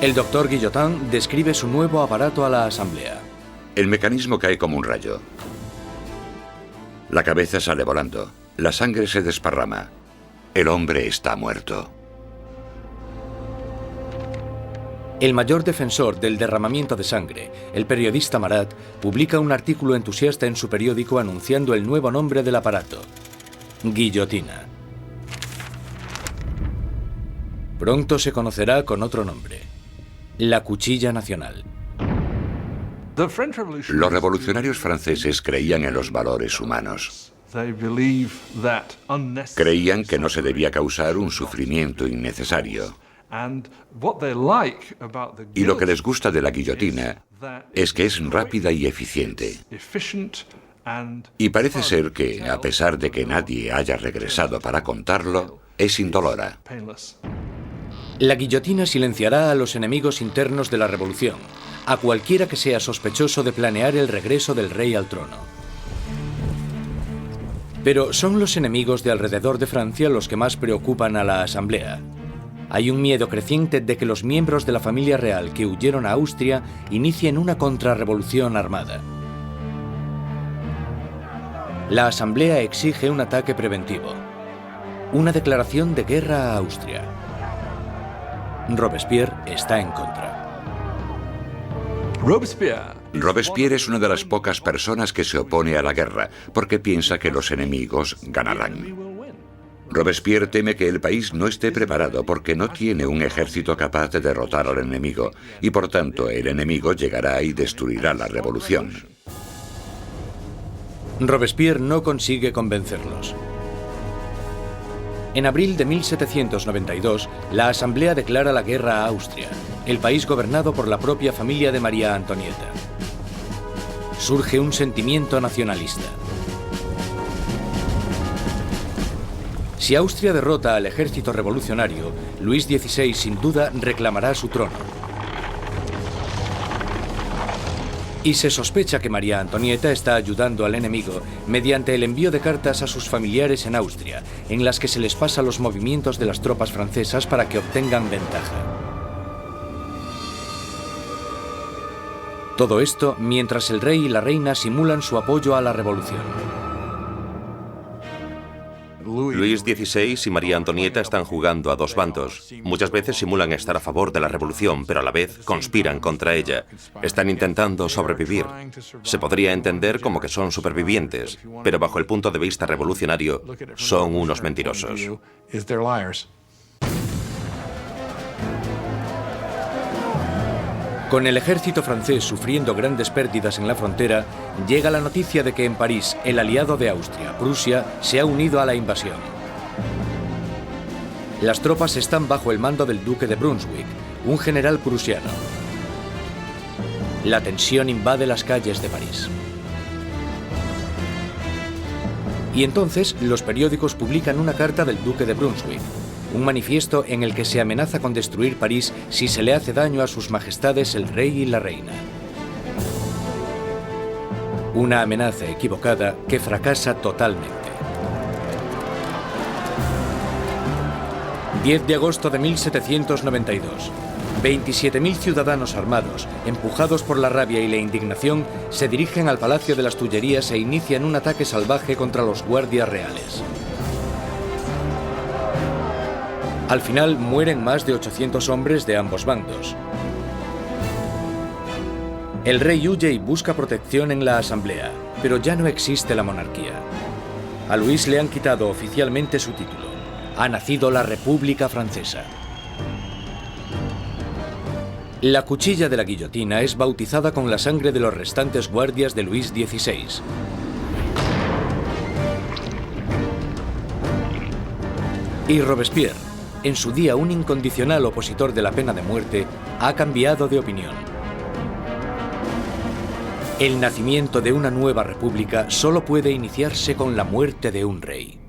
El doctor Guillotin describe su nuevo aparato a la Asamblea. El mecanismo cae como un rayo. La cabeza sale volando. La sangre se desparrama. El hombre está muerto. El mayor defensor del derramamiento de sangre, el periodista Marat, publica un artículo entusiasta en su periódico anunciando el nuevo nombre del aparato: guillotina. Pronto se conocerá con otro nombre: la cuchilla nacional. Los revolucionarios franceses creían en los valores humanos. Creían que no se debía causar un sufrimiento innecesario. Y lo que les gusta de la guillotina es que es rápida y eficiente. Y parece ser que, a pesar de que nadie haya regresado para contarlo, es indolora. La guillotina silenciará a los enemigos internos de la revolución, a cualquiera que sea sospechoso de planear el regreso del rey al trono. Pero son los enemigos de alrededor de Francia los que más preocupan a la Asamblea. Hay un miedo creciente de que los miembros de la familia real que huyeron a Austria inicien una contrarrevolución armada. La Asamblea exige un ataque preventivo, una declaración de guerra a Austria. Robespierre está en contra. Robespierre es una de las pocas personas que se opone a la guerra, porque piensa que los enemigos ganarán. Robespierre teme que el país no esté preparado porque no tiene un ejército capaz de derrotar al enemigo, y por tanto el enemigo llegará y destruirá la revolución. Robespierre no consigue convencerlos. En abril de 1792, la Asamblea declara la guerra a Austria, el país gobernado por la propia familia de María Antonieta. Surge un sentimiento nacionalista. Si Austria derrota al ejército revolucionario, Luis XVI sin duda reclamará su trono. Y se sospecha que María Antonieta está ayudando al enemigo mediante el envío de cartas a sus familiares en Austria, en las que se les pasa los movimientos de las tropas francesas para que obtengan ventaja. Todo esto mientras el rey y la reina simulan su apoyo a la revolución. Luis XVI y María Antonieta están jugando a dos bandos. Muchas veces simulan estar a favor de la revolución, pero a la vez conspiran contra ella. Están intentando sobrevivir. Se podría entender como que son supervivientes, pero bajo el punto de vista revolucionario, son unos mentirosos. Con el ejército francés sufriendo grandes pérdidas en la frontera, llega la noticia de que en París el aliado de Austria, Prusia, se ha unido a la invasión. Las tropas están bajo el mando del duque de Brunswick, un general prusiano. La tensión invade las calles de París. Y entonces los periódicos publican una carta del duque de Brunswick, un manifiesto en el que se amenaza con destruir París si se le hace daño a sus majestades el rey y la reina. Una amenaza equivocada que fracasa totalmente. 10 de agosto de 1792. 27.000 ciudadanos armados, empujados por la rabia y la indignación, se dirigen al Palacio de las Tullerías e inician un ataque salvaje contra los guardias reales. Al final mueren más de 800 hombres de ambos bandos. El rey huye y busca protección en la Asamblea, pero ya no existe la monarquía. A Luis le han quitado oficialmente su título. Ha nacido la República Francesa. La cuchilla de la guillotina es bautizada con la sangre de los restantes guardias de Luis XVI. Y Robespierre, en su día un incondicional opositor de la pena de muerte, ha cambiado de opinión. El nacimiento de una nueva república solo puede iniciarse con la muerte de un rey.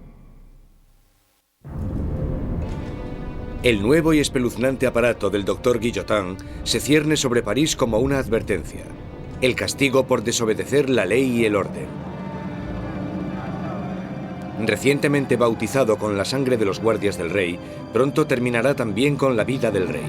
El nuevo y espeluznante aparato del doctor Guillotin se cierne sobre París como una advertencia: el castigo por desobedecer la ley y el orden. Recientemente bautizado con la sangre de los guardias del rey, pronto terminará también con la vida del rey.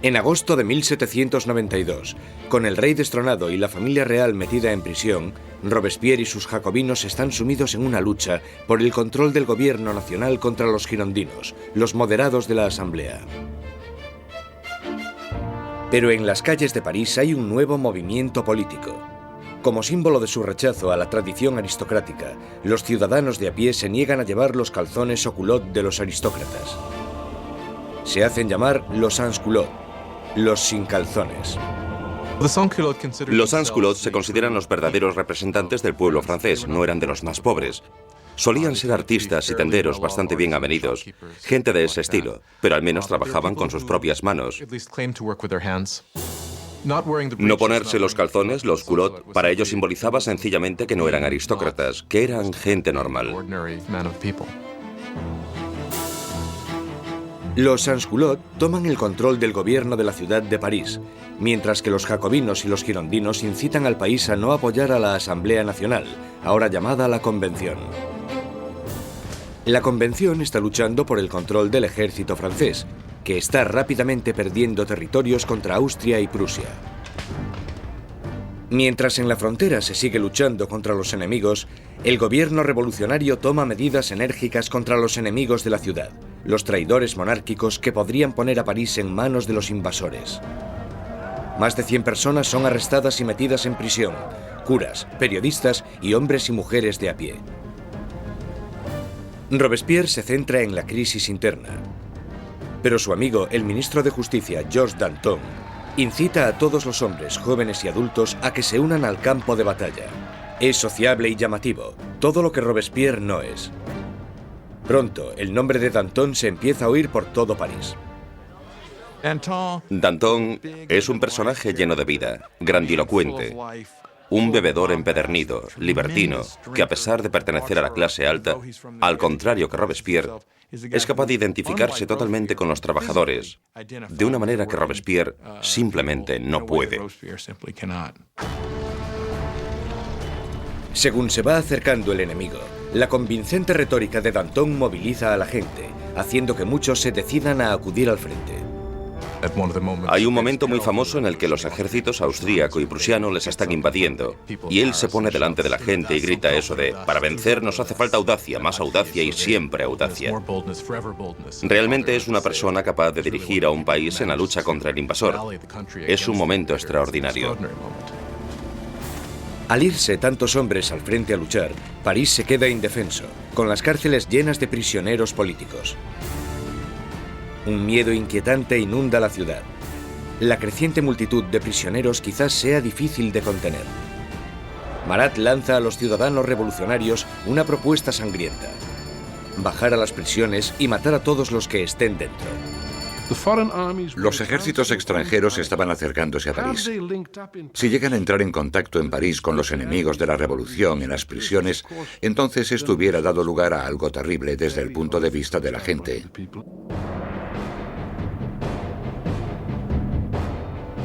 En agosto de 1792, con el rey destronado y la familia real metida en prisión, Robespierre y sus jacobinos están sumidos en una lucha por el control del gobierno nacional contra los girondinos, los moderados de la Asamblea. Pero en las calles de París hay un nuevo movimiento político. Como símbolo de su rechazo a la tradición aristocrática, los ciudadanos de a pie se niegan a llevar los calzones o culottes de los aristócratas. Se hacen llamar los sans-culottes, los sin calzones. Los sans-culottes se consideran los verdaderos representantes del pueblo francés, no eran de los más pobres. Solían ser artistas y tenderos bastante bien avenidos, gente de ese estilo, pero al menos trabajaban con sus propias manos. No ponerse los calzones, los culottes, para ellos simbolizaba sencillamente que no eran aristócratas, que eran gente normal. Los sans-culottes toman el control del gobierno de la ciudad de París, mientras que los jacobinos y los girondinos incitan al país a no apoyar a la Asamblea Nacional, ahora llamada la Convención. La Convención está luchando por el control del ejército francés, que está rápidamente perdiendo territorios contra Austria y Prusia. Mientras en la frontera se sigue luchando contra los enemigos, el gobierno revolucionario toma medidas enérgicas contra los enemigos de la ciudad, los traidores monárquicos que podrían poner a París en manos de los invasores. Más de 100 personas son arrestadas y metidas en prisión, curas, periodistas y hombres y mujeres de a pie. Robespierre se centra en la crisis interna, pero su amigo, el ministro de Justicia, Georges Danton, incita a todos los hombres, jóvenes y adultos a que se unan al campo de batalla. Es sociable y llamativo, todo lo que Robespierre no es. Pronto, el nombre de Danton se empieza a oír por todo París. Danton es un personaje lleno de vida, grandilocuente, un bebedor empedernido, libertino, que a pesar de pertenecer a la clase alta, al contrario que Robespierre, es capaz de identificarse totalmente con los trabajadores, de una manera que Robespierre simplemente no puede. Según se va acercando el enemigo, la convincente retórica de Danton moviliza a la gente, haciendo que muchos se decidan a acudir al frente. Hay un momento muy famoso en el que los ejércitos austríaco y prusiano les están invadiendo, y él se pone delante de la gente y grita eso de: para vencer nos hace falta audacia, más audacia y siempre audacia. Realmente es una persona capaz de dirigir a un país en la lucha contra el invasor. Es un momento extraordinario. Al irse tantos hombres al frente a luchar, París se queda indefenso, con las cárceles llenas de prisioneros políticos. Un miedo inquietante inunda la ciudad. La creciente multitud de prisioneros quizás sea difícil de contener. Marat lanza a los ciudadanos revolucionarios una propuesta sangrienta: bajar a las prisiones y matar a todos los que estén dentro. Los ejércitos extranjeros estaban acercándose a París. Si llegan a entrar en contacto en París con los enemigos de la revolución en las prisiones, entonces esto hubiera dado lugar a algo terrible desde el punto de vista de la gente.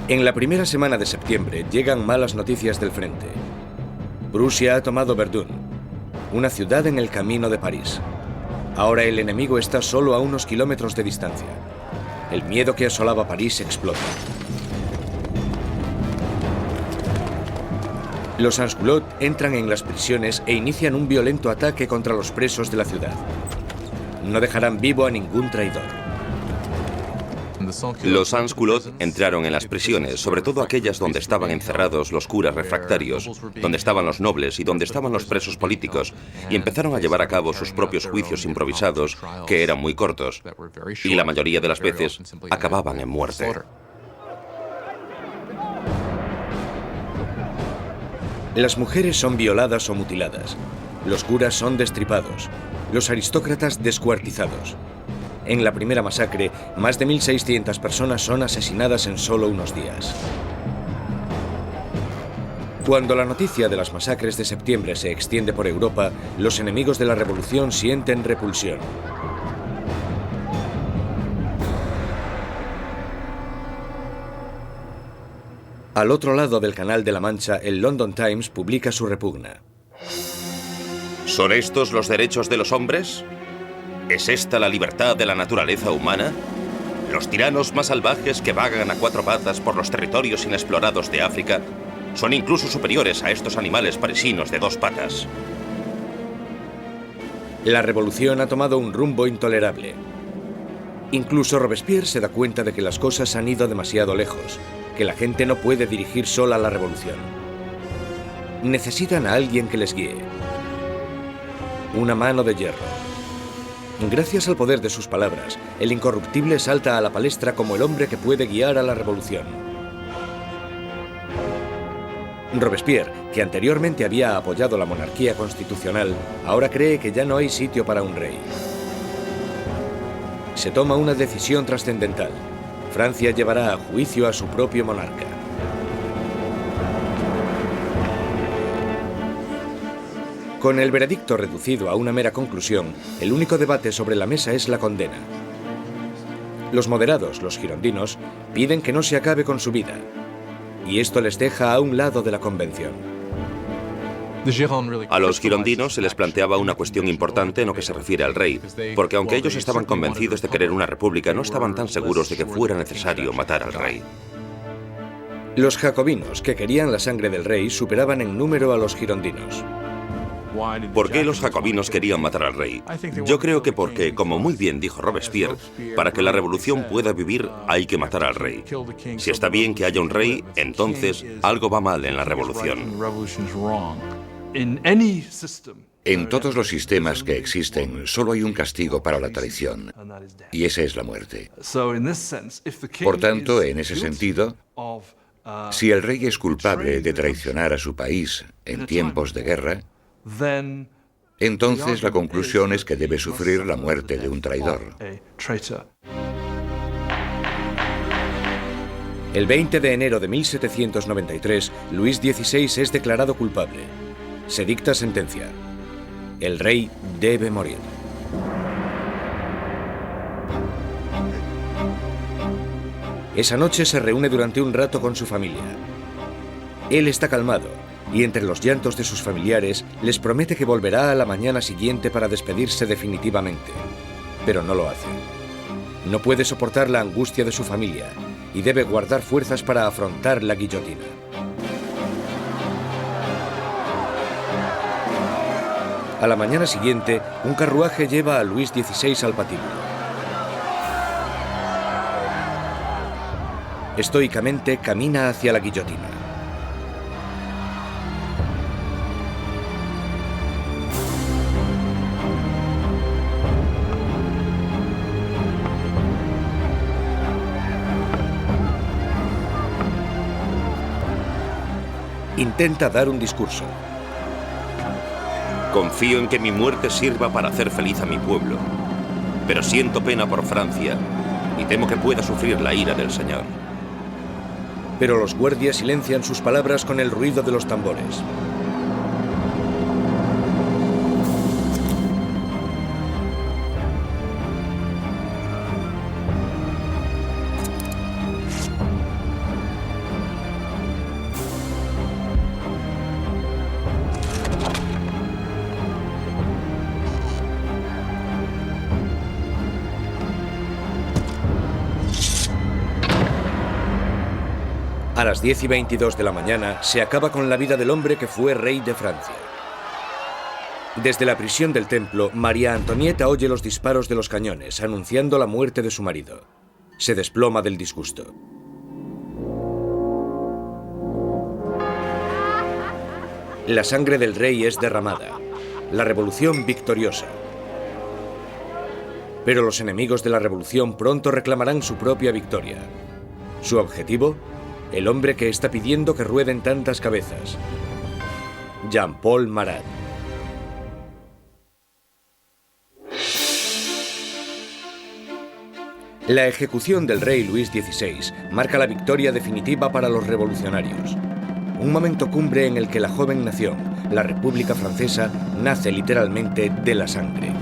En la primera semana de septiembre llegan malas noticias del frente. Prusia ha tomado Verdun, una ciudad en el camino de París. Ahora el enemigo está solo a unos kilómetros de distancia. El miedo que asolaba París explota. Los sans-culottes entran en las prisiones e inician un violento ataque contra los presos de la ciudad. No dejarán vivo a ningún traidor. Los sans-culottes entraron en las prisiones, sobre todo aquellas donde estaban encerrados los curas refractarios, donde estaban los nobles y donde estaban los presos políticos, y empezaron a llevar a cabo sus propios juicios improvisados, que eran muy cortos, y la mayoría de las veces acababan en muerte. Las mujeres son violadas o mutiladas, los curas son destripados, los aristócratas descuartizados. En la primera masacre, más de 1.600 personas son asesinadas en solo unos días. Cuando la noticia de las masacres de septiembre se extiende por Europa, los enemigos de la revolución sienten repulsión. Al otro lado del Canal de la Mancha, el London Times publica su repugna. ¿Son estos los derechos de los hombres? ¿Es esta la libertad de la naturaleza humana? Los tiranos más salvajes que vagan a cuatro patas por los territorios inexplorados de África son incluso superiores a estos animales parisinos de dos patas. La revolución ha tomado un rumbo intolerable. Incluso Robespierre se da cuenta de que las cosas han ido demasiado lejos. que la gente no puede dirigir sola la revolución. Necesitan a alguien que les guíe. Una mano de hierro. Gracias al poder de sus palabras, el incorruptible salta a la palestra como el hombre que puede guiar a la revolución. Robespierre, que anteriormente había apoyado la monarquía constitucional, ahora cree que ya no hay sitio para un rey. Se toma una decisión trascendental. Francia llevará a juicio a su propio monarca. Con el veredicto reducido a una mera conclusión, el único debate sobre la mesa es la condena. Los moderados, los girondinos, piden que no se acabe con su vida, y esto les deja a un lado de la convención. A los girondinos se les planteaba una cuestión importante en lo que se refiere al rey, porque aunque ellos estaban convencidos de querer una república, no estaban tan seguros de que fuera necesario matar al rey. Los jacobinos, que querían la sangre del rey, superaban en número a los girondinos. ¿Por qué los jacobinos querían matar al rey? Yo creo que porque, como muy bien dijo Robespierre, para que la revolución pueda vivir hay que matar al rey. Si está bien que haya un rey, entonces algo va mal en la revolución. En todos los sistemas que existen, solo hay un castigo para la traición, y esa es la muerte. Por tanto, en ese sentido, si el rey es culpable de traicionar a su país en tiempos de guerra, entonces la conclusión es que debe sufrir la muerte de un traidor. El 20 de enero de 1793, Luis XVI es declarado culpable. Se dicta sentencia. El rey debe morir. Esa noche se reúne durante un rato con su familia. Él está calmado y entre los llantos de sus familiares les promete que volverá a la mañana siguiente para despedirse definitivamente. Pero no lo hace. No puede soportar la angustia de su familia y debe guardar fuerzas para afrontar la guillotina. A la mañana siguiente, un carruaje lleva a Luis XVI al patíbulo. Estoicamente camina hacia la guillotina. Intenta dar un discurso. Confío en que mi muerte sirva para hacer feliz a mi pueblo, pero siento pena por Francia y temo que pueda sufrir la ira del Señor. Pero los guardias silencian sus palabras con el ruido de los tambores. A las 10:22 de la mañana se acaba con la vida del hombre que fue rey de Francia. Desde la prisión del templo, María Antonieta oye los disparos de los cañones, anunciando la muerte de su marido. Se desploma del disgusto. La sangre del rey es derramada. La revolución victoriosa. Pero los enemigos de la revolución pronto reclamarán su propia victoria. ¿Su objetivo? El hombre que está pidiendo que rueden tantas cabezas. Jean-Paul Marat. La ejecución del rey Luis XVI marca la victoria definitiva para los revolucionarios. Un momento cumbre en el que la joven nación, la República Francesa, nace literalmente de la sangre.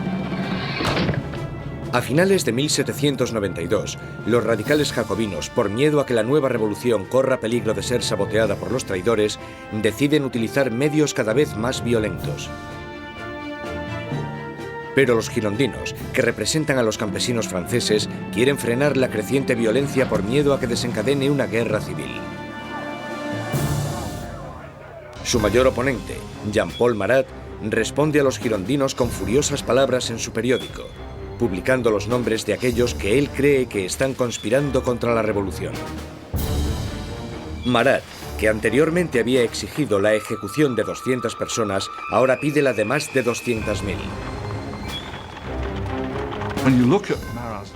A finales de 1792, los radicales jacobinos, por miedo a que la nueva revolución corra peligro de ser saboteada por los traidores, deciden utilizar medios cada vez más violentos. Pero los girondinos, que representan a los campesinos franceses, quieren frenar la creciente violencia por miedo a que desencadene una guerra civil. Su mayor oponente, Jean-Paul Marat, responde a los girondinos con furiosas palabras en su periódico, publicando los nombres de aquellos que él cree que están conspirando contra la revolución. Marat, que anteriormente había exigido la ejecución de 200 personas, ahora pide la de más de 200.000.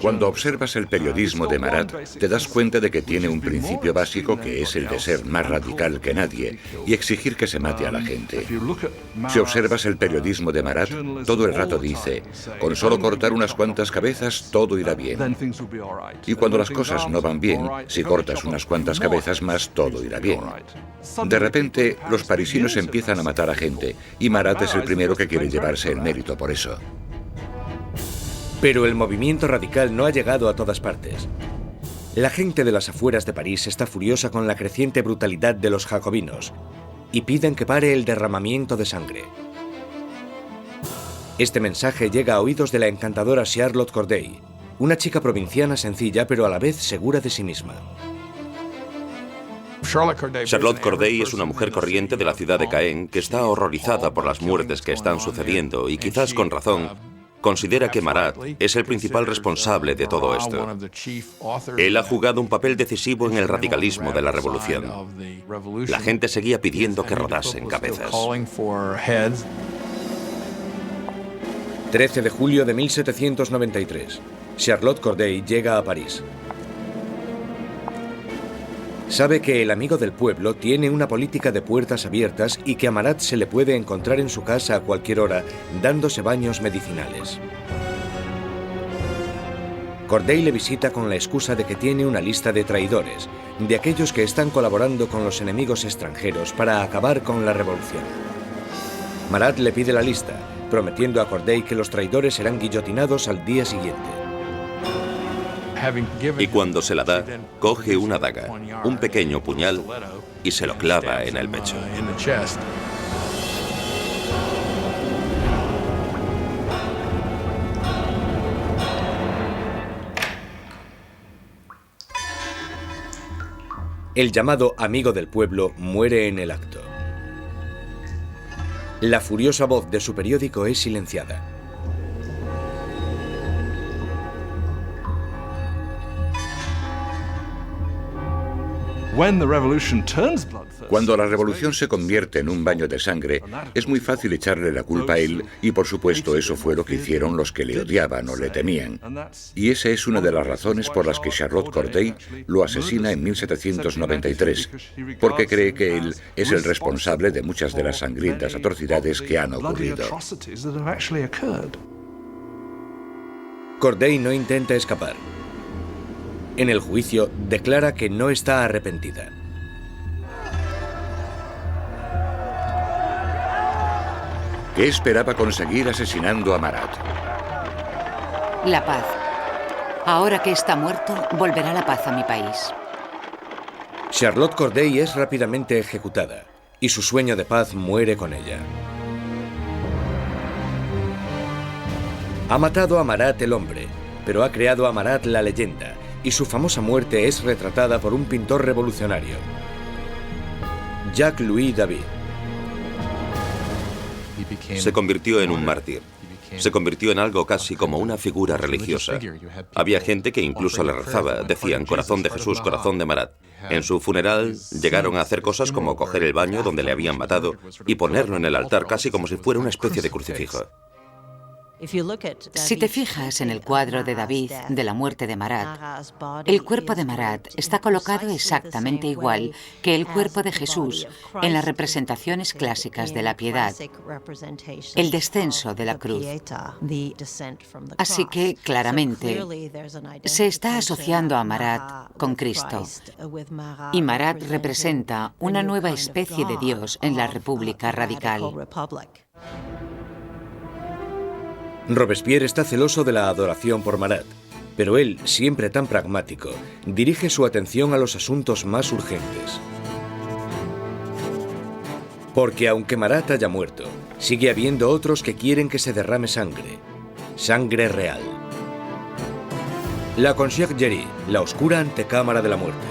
Cuando observas el periodismo de Marat, te das cuenta de que tiene un principio básico que es el de ser más radical que nadie y exigir que se mate a la gente. Si observas el periodismo de Marat, todo el rato dice, con solo cortar unas cuantas cabezas todo irá bien. Y cuando las cosas no van bien, si cortas unas cuantas cabezas más, todo irá bien. De repente, los parisinos empiezan a matar a gente y Marat es el primero que quiere llevarse el mérito por eso. Pero el movimiento radical no ha llegado a todas partes. La gente de las afueras de París está furiosa con la creciente brutalidad de los jacobinos y piden que pare el derramamiento de sangre. Este mensaje llega a oídos de la encantadora Charlotte Corday, una chica provinciana sencilla pero a la vez segura de sí misma. Charlotte Corday es una mujer corriente de la ciudad de Caen que está horrorizada por las muertes que están sucediendo y quizás con razón considera que Marat es el principal responsable de todo esto. Él ha jugado un papel decisivo en el radicalismo de la revolución. La gente seguía pidiendo que rodasen cabezas. 13 de julio de 1793. Charlotte Corday llega a París. Sabe que el amigo del pueblo tiene una política de puertas abiertas y que a Marat se le puede encontrar en su casa a cualquier hora, dándose baños medicinales. Corday le visita con la excusa de que tiene una lista de traidores, de aquellos que están colaborando con los enemigos extranjeros para acabar con la revolución. Marat le pide la lista, prometiendo a Corday que los traidores serán guillotinados al día siguiente. Y cuando se la da, coge una daga, un pequeño puñal, y se lo clava en el pecho. El llamado amigo del pueblo muere en el acto. La furiosa voz de su periódico es silenciada. Cuando la revolución se convierte en un baño de sangre, es muy fácil echarle la culpa a él y por supuesto eso fue lo que hicieron los que le odiaban o le temían. Y esa es una de las razones por las que Charlotte Corday lo asesina en 1793, porque cree que él es el responsable de muchas de las sangrientas atrocidades que han ocurrido. Corday no intenta escapar. En el juicio, declara que no está arrepentida. ¿Qué esperaba conseguir asesinando a Marat? La paz. Ahora que está muerto, volverá la paz a mi país. Charlotte Corday es rápidamente ejecutada y su sueño de paz muere con ella. Ha matado a Marat el hombre, pero ha creado a Marat la leyenda, y su famosa muerte es retratada por un pintor revolucionario, Jacques-Louis David. Se convirtió en un mártir. Se convirtió en algo casi como una figura religiosa. Había gente que incluso le rezaba, decían corazón de Jesús, corazón de Marat. En su funeral llegaron a hacer cosas como coger el baño donde le habían matado y ponerlo en el altar casi como si fuera una especie de crucifijo. Si te fijas en el cuadro de David de la muerte de Marat, el cuerpo de Marat está colocado exactamente igual que el cuerpo de Jesús en las representaciones clásicas de la piedad, el descenso de la cruz. Así que, claramente, se está asociando a Marat con Cristo. Y Marat representa una nueva especie de Dios en la República Radical. Robespierre está celoso de la adoración por Marat, pero él, siempre tan pragmático, dirige su atención a los asuntos más urgentes. Porque aunque Marat haya muerto, sigue habiendo otros que quieren que se derrame sangre. Sangre real. La Conciergerie, la oscura antecámara de la muerte.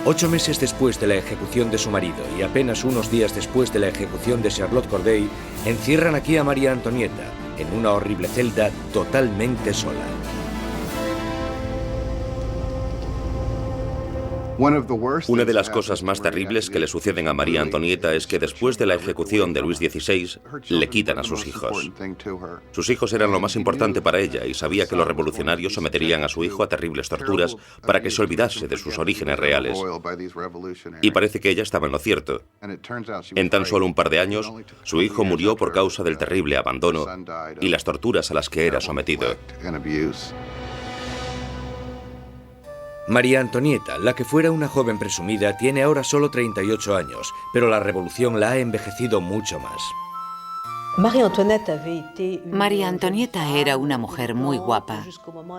8 meses después de la ejecución de su marido y apenas unos días después de la ejecución de Charlotte Corday, encierran aquí a María Antonieta en una horrible celda totalmente sola. Una de las cosas más terribles que le suceden a María Antonieta es que después de la ejecución de Luis XVI, le quitan a sus hijos. Sus hijos eran lo más importante para ella y sabía que los revolucionarios someterían a su hijo a terribles torturas para que se olvidase de sus orígenes reales. Y parece que ella estaba en lo cierto. En tan solo un par de años, su hijo murió por causa del terrible abandono y las torturas a las que era sometido. María Antonieta, la que fuera una joven presumida, tiene ahora solo 38 años, pero la revolución la ha envejecido mucho más. María Antonieta era una mujer muy guapa,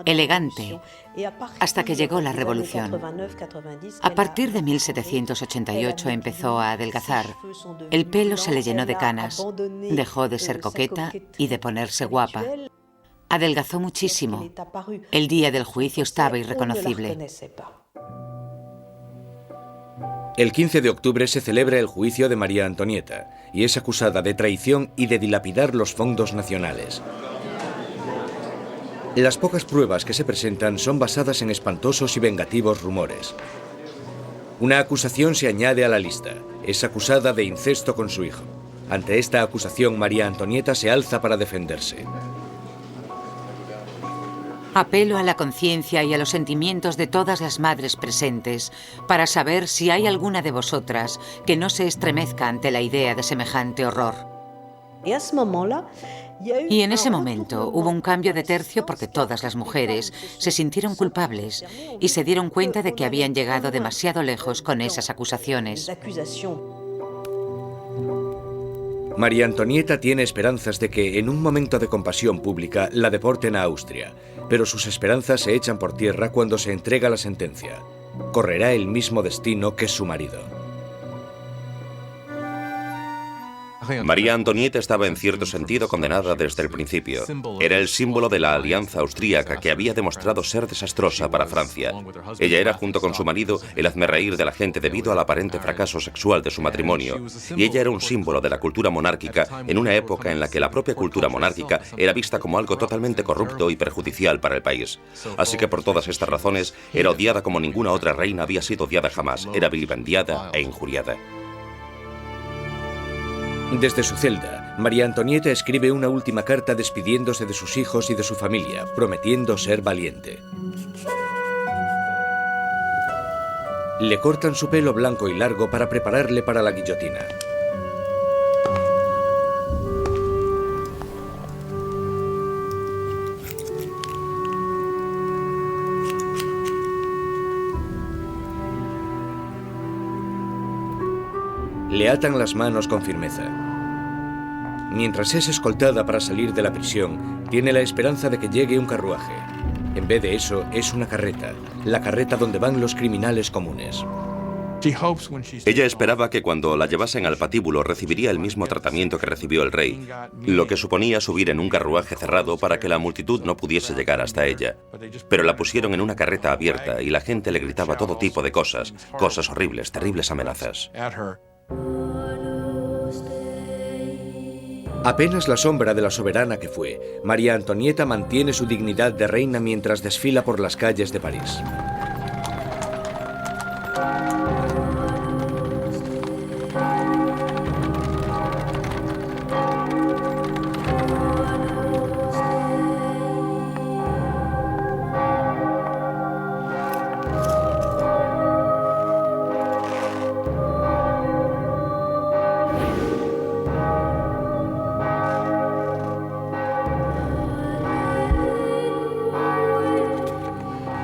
elegante, hasta que llegó la revolución. A partir de 1788 empezó a adelgazar. El pelo se le llenó de canas, dejó de ser coqueta y de ponerse guapa. Adelgazó muchísimo. El día del juicio estaba irreconocible. El 15 de octubre se celebra el juicio de María Antonieta y es acusada de traición y de dilapidar los fondos nacionales. Las pocas pruebas que se presentan son basadas en espantosos y vengativos rumores. Una acusación se añade a la lista. Es acusada de incesto con su hijo. Ante esta acusación, María Antonieta se alza para defenderse. Apelo a la conciencia y a los sentimientos de todas las madres presentes para saber si hay alguna de vosotras que no se estremezca ante la idea de semejante horror. Y en ese momento hubo un cambio de tercio porque todas las mujeres se sintieron culpables y se dieron cuenta de que habían llegado demasiado lejos con esas acusaciones. María Antonieta tiene esperanzas de que, en un momento de compasión pública, la deporten a Austria, pero sus esperanzas se echan por tierra cuando se entrega la sentencia. Correrá el mismo destino que su marido. María Antonieta estaba en cierto sentido condenada desde el principio. Era el símbolo de la alianza austríaca que había demostrado ser desastrosa para Francia. Ella era, junto con su marido, el hazmerreír de la gente debido al aparente fracaso sexual de su matrimonio. Y ella era un símbolo de la cultura monárquica en una época en la que la propia cultura monárquica era vista como algo totalmente corrupto y perjudicial para el país. Así que por todas estas razones, era odiada como ninguna otra reina había sido odiada jamás. Era vilipendiada e injuriada. Desde su celda, María Antonieta escribe una última carta despidiéndose de sus hijos y de su familia, prometiendo ser valiente. Le cortan su pelo blanco y largo para prepararle para la guillotina. Le atan las manos con firmeza. Mientras es escoltada para salir de la prisión, tiene la esperanza de que llegue un carruaje. En vez de eso, es una carreta, la carreta donde van los criminales comunes. Ella esperaba que cuando la llevasen al patíbulo recibiría el mismo tratamiento que recibió el rey, lo que suponía subir en un carruaje cerrado para que la multitud no pudiese llegar hasta ella. Pero la pusieron en una carreta abierta y la gente le gritaba todo tipo de cosas horribles, terribles amenazas. Apenas la sombra de la soberana que fue, María Antonieta mantiene su dignidad de reina mientras desfila por las calles de París.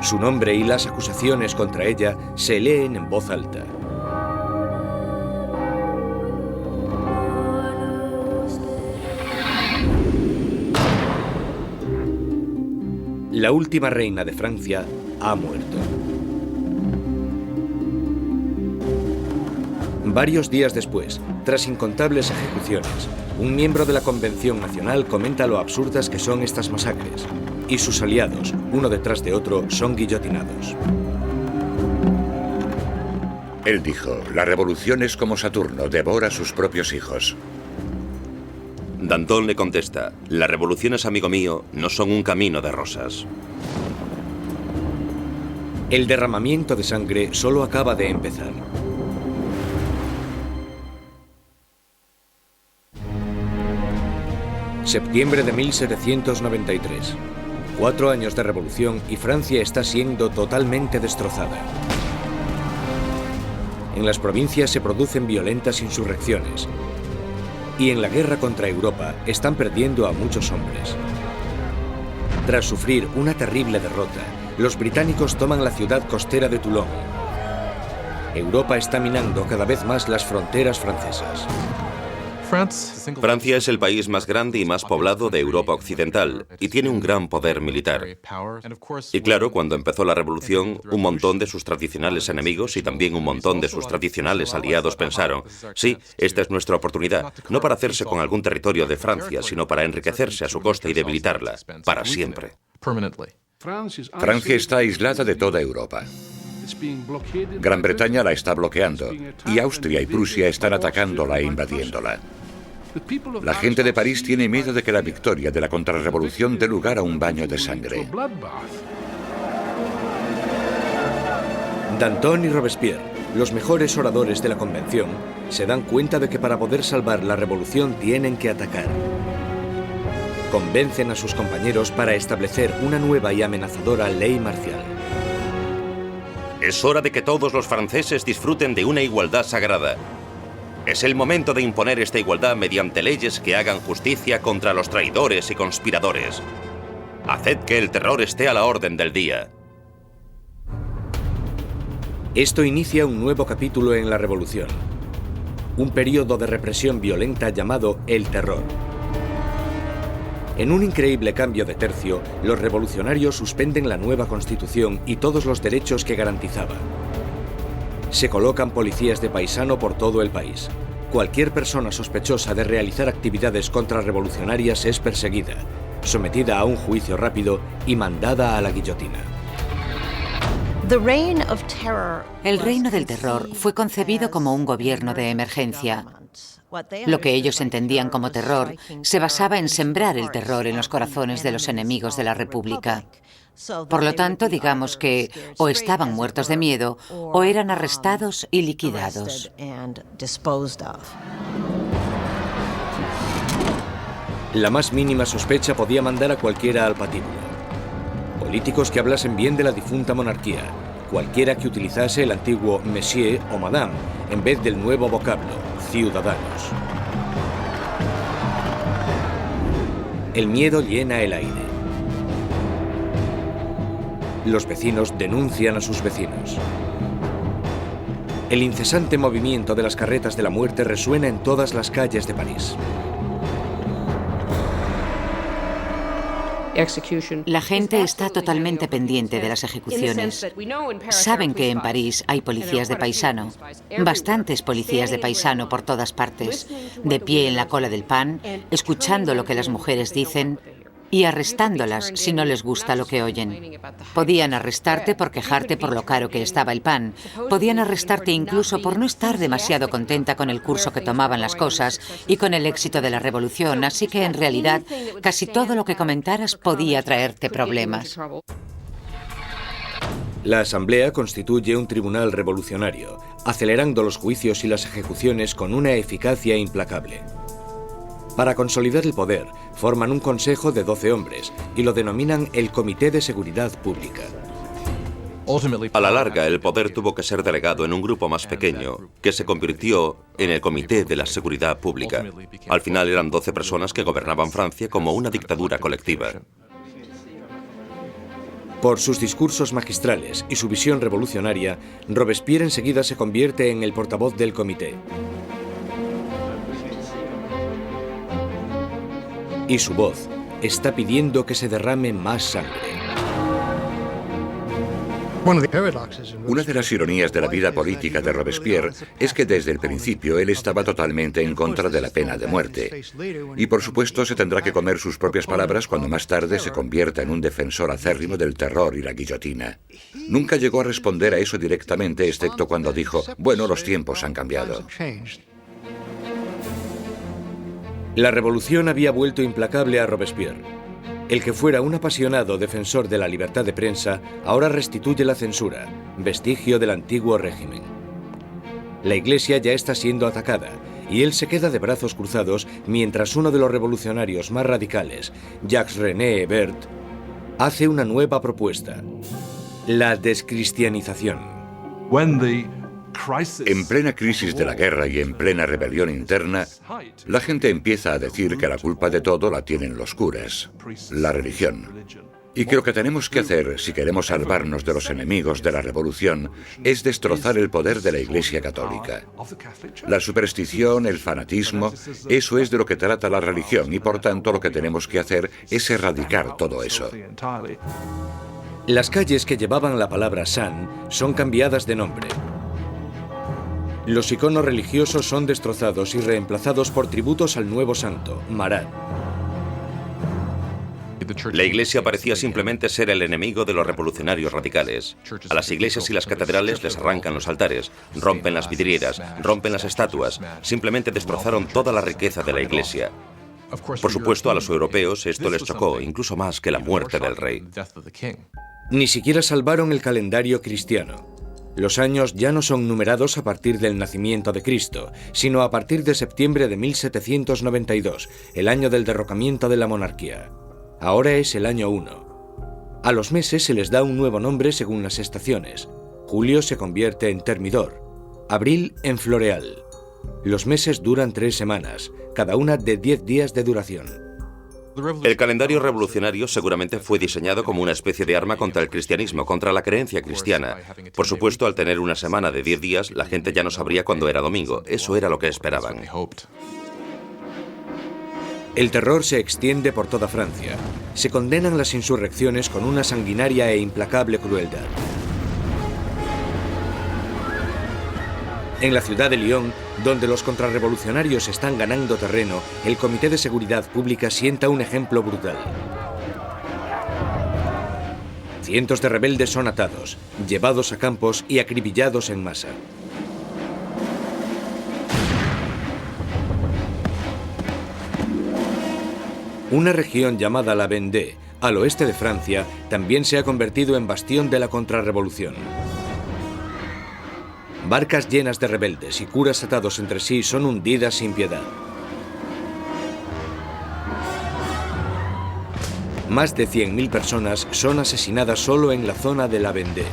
Su nombre y las acusaciones contra ella se leen en voz alta. La última reina de Francia ha muerto. Varios días después, tras incontables ejecuciones, un miembro de la Convención Nacional comenta lo absurdas que son estas masacres, y sus aliados, uno detrás de otro, son guillotinados. Él dijo, la revolución es como Saturno, devora a sus propios hijos. Danton le contesta, las revoluciones, amigo mío, no son un camino de rosas. El derramamiento de sangre solo acaba de empezar. Septiembre de 1793. 4 años de revolución y Francia está siendo totalmente destrozada. En las provincias se producen violentas insurrecciones. Y en la guerra contra Europa están perdiendo a muchos hombres. Tras sufrir una terrible derrota, los británicos toman la ciudad costera de Toulon. Europa está minando cada vez más las fronteras francesas. Francia es el país más grande y más poblado de Europa Occidental y tiene un gran poder militar. Y claro, cuando empezó la revolución, un montón de sus tradicionales enemigos y también un montón de sus tradicionales aliados pensaron, sí, esta es nuestra oportunidad, no para hacerse con algún territorio de Francia, sino para enriquecerse a su costa y debilitarla, para siempre. Francia está aislada de toda Europa. Gran Bretaña la está bloqueando y Austria y Prusia están atacándola e invadiéndola. La gente de París tiene miedo de que la victoria de la contrarrevolución dé lugar a un baño de sangre. Danton y Robespierre, los mejores oradores de la convención, se dan cuenta de que para poder salvar la revolución tienen que atacar. Convencen a sus compañeros para establecer una nueva y amenazadora ley marcial. Es hora de que todos los franceses disfruten de una igualdad sagrada. Es el momento de imponer esta igualdad mediante leyes que hagan justicia contra los traidores y conspiradores. Haced que el terror esté a la orden del día. Esto inicia un nuevo capítulo en la revolución. Un periodo de represión violenta llamado el terror. En un increíble cambio de tercio, los revolucionarios suspenden la nueva constitución y todos los derechos que garantizaba. Se colocan policías de paisano por todo el país. Cualquier persona sospechosa de realizar actividades contrarrevolucionarias es perseguida, sometida a un juicio rápido y mandada a la guillotina. El reino del terror fue concebido como un gobierno de emergencia. Lo que ellos entendían como terror se basaba en sembrar el terror en los corazones de los enemigos de la República. Por lo tanto, digamos que o estaban muertos de miedo o eran arrestados y liquidados. La más mínima sospecha podía mandar a cualquiera al patíbulo. Políticos que hablasen bien de la difunta monarquía, cualquiera que utilizase el antiguo monsieur o madame en vez del nuevo vocablo, ciudadanos. El miedo llena el aire. Los vecinos denuncian a sus vecinos. El incesante movimiento de las carretas de la muerte resuena en todas las calles de París. La gente está totalmente pendiente de las ejecuciones. Saben que en París hay policías de paisano, bastantes policías de paisano por todas partes, de pie en la cola del pan, escuchando lo que las mujeres dicen y arrestándolas si no les gusta lo que oyen. Podían arrestarte por quejarte por lo caro que estaba el pan. Podían arrestarte incluso por no estar demasiado contenta con el curso que tomaban las cosas y con el éxito de la revolución, así que en realidad casi todo lo que comentaras podía traerte problemas. La Asamblea constituye un tribunal revolucionario, acelerando los juicios y las ejecuciones con una eficacia implacable. Para consolidar el poder, forman un consejo de 12 hombres y lo denominan el Comité de Seguridad Pública. A la larga, el poder tuvo que ser delegado en un grupo más pequeño, que se convirtió en el Comité de la Seguridad Pública. Al final eran 12 personas que gobernaban Francia como una dictadura colectiva. Por sus discursos magistrales y su visión revolucionaria, Robespierre enseguida se convierte en el portavoz del comité. Y su voz está pidiendo que se derrame más sangre. Una de las ironías de la vida política de Robespierre es que desde el principio él estaba totalmente en contra de la pena de muerte. Y por supuesto se tendrá que comer sus propias palabras cuando más tarde se convierta en un defensor acérrimo del terror y la guillotina. Nunca llegó a responder a eso directamente, excepto cuando dijo, bueno, los tiempos han cambiado. La revolución había vuelto implacable a Robespierre. El que fuera un apasionado defensor de la libertad de prensa ahora restituye la censura, vestigio del antiguo régimen. La Iglesia ya está siendo atacada y él se queda de brazos cruzados mientras uno de los revolucionarios más radicales, Jacques-René Hebert, hace una nueva propuesta: la descristianización. En plena crisis de la guerra y en plena rebelión interna, la gente empieza a decir que la culpa de todo la tienen los curas, la religión. Y que lo que tenemos que hacer, si queremos salvarnos de los enemigos de la revolución, es destrozar el poder de la Iglesia Católica. La superstición, el fanatismo, eso es de lo que trata la religión y por tanto lo que tenemos que hacer es erradicar todo eso. Las calles que llevaban la palabra San son cambiadas de nombre. Los iconos religiosos son destrozados y reemplazados por tributos al nuevo santo, Marat. La Iglesia parecía simplemente ser el enemigo de los revolucionarios radicales. A las iglesias y las catedrales les arrancan los altares, rompen las vidrieras, rompen las estatuas, simplemente destrozaron toda la riqueza de la Iglesia. Por supuesto, a los europeos esto les chocó, incluso más que la muerte del rey. Ni siquiera salvaron el calendario cristiano. Los años ya no son numerados a partir del nacimiento de Cristo, sino a partir de septiembre de 1792, el año del derrocamiento de la monarquía. Ahora es el año 1. A los meses se les da un nuevo nombre según las estaciones. Julio se convierte en Termidor, abril en Floreal. Los meses duran 3 semanas, cada una de 10 días de duración. El calendario revolucionario seguramente fue diseñado como una especie de arma contra el cristianismo, contra la creencia cristiana. Por supuesto, al tener una semana de 10 días, la gente ya no sabría cuándo era domingo. Eso era lo que esperaban. El terror se extiende por toda Francia. Se condenan las insurrecciones con una sanguinaria e implacable crueldad. En la ciudad de Lyon, donde los contrarrevolucionarios están ganando terreno, el Comité de Seguridad Pública sienta un ejemplo brutal. Cientos de rebeldes son atados, llevados a campos y acribillados en masa. Una región llamada la Vendée, al oeste de Francia, también se ha convertido en bastión de la contrarrevolución. Barcas llenas de rebeldes y curas atados entre sí son hundidas sin piedad. Más de 100.000 personas son asesinadas solo en la zona de la Vendée.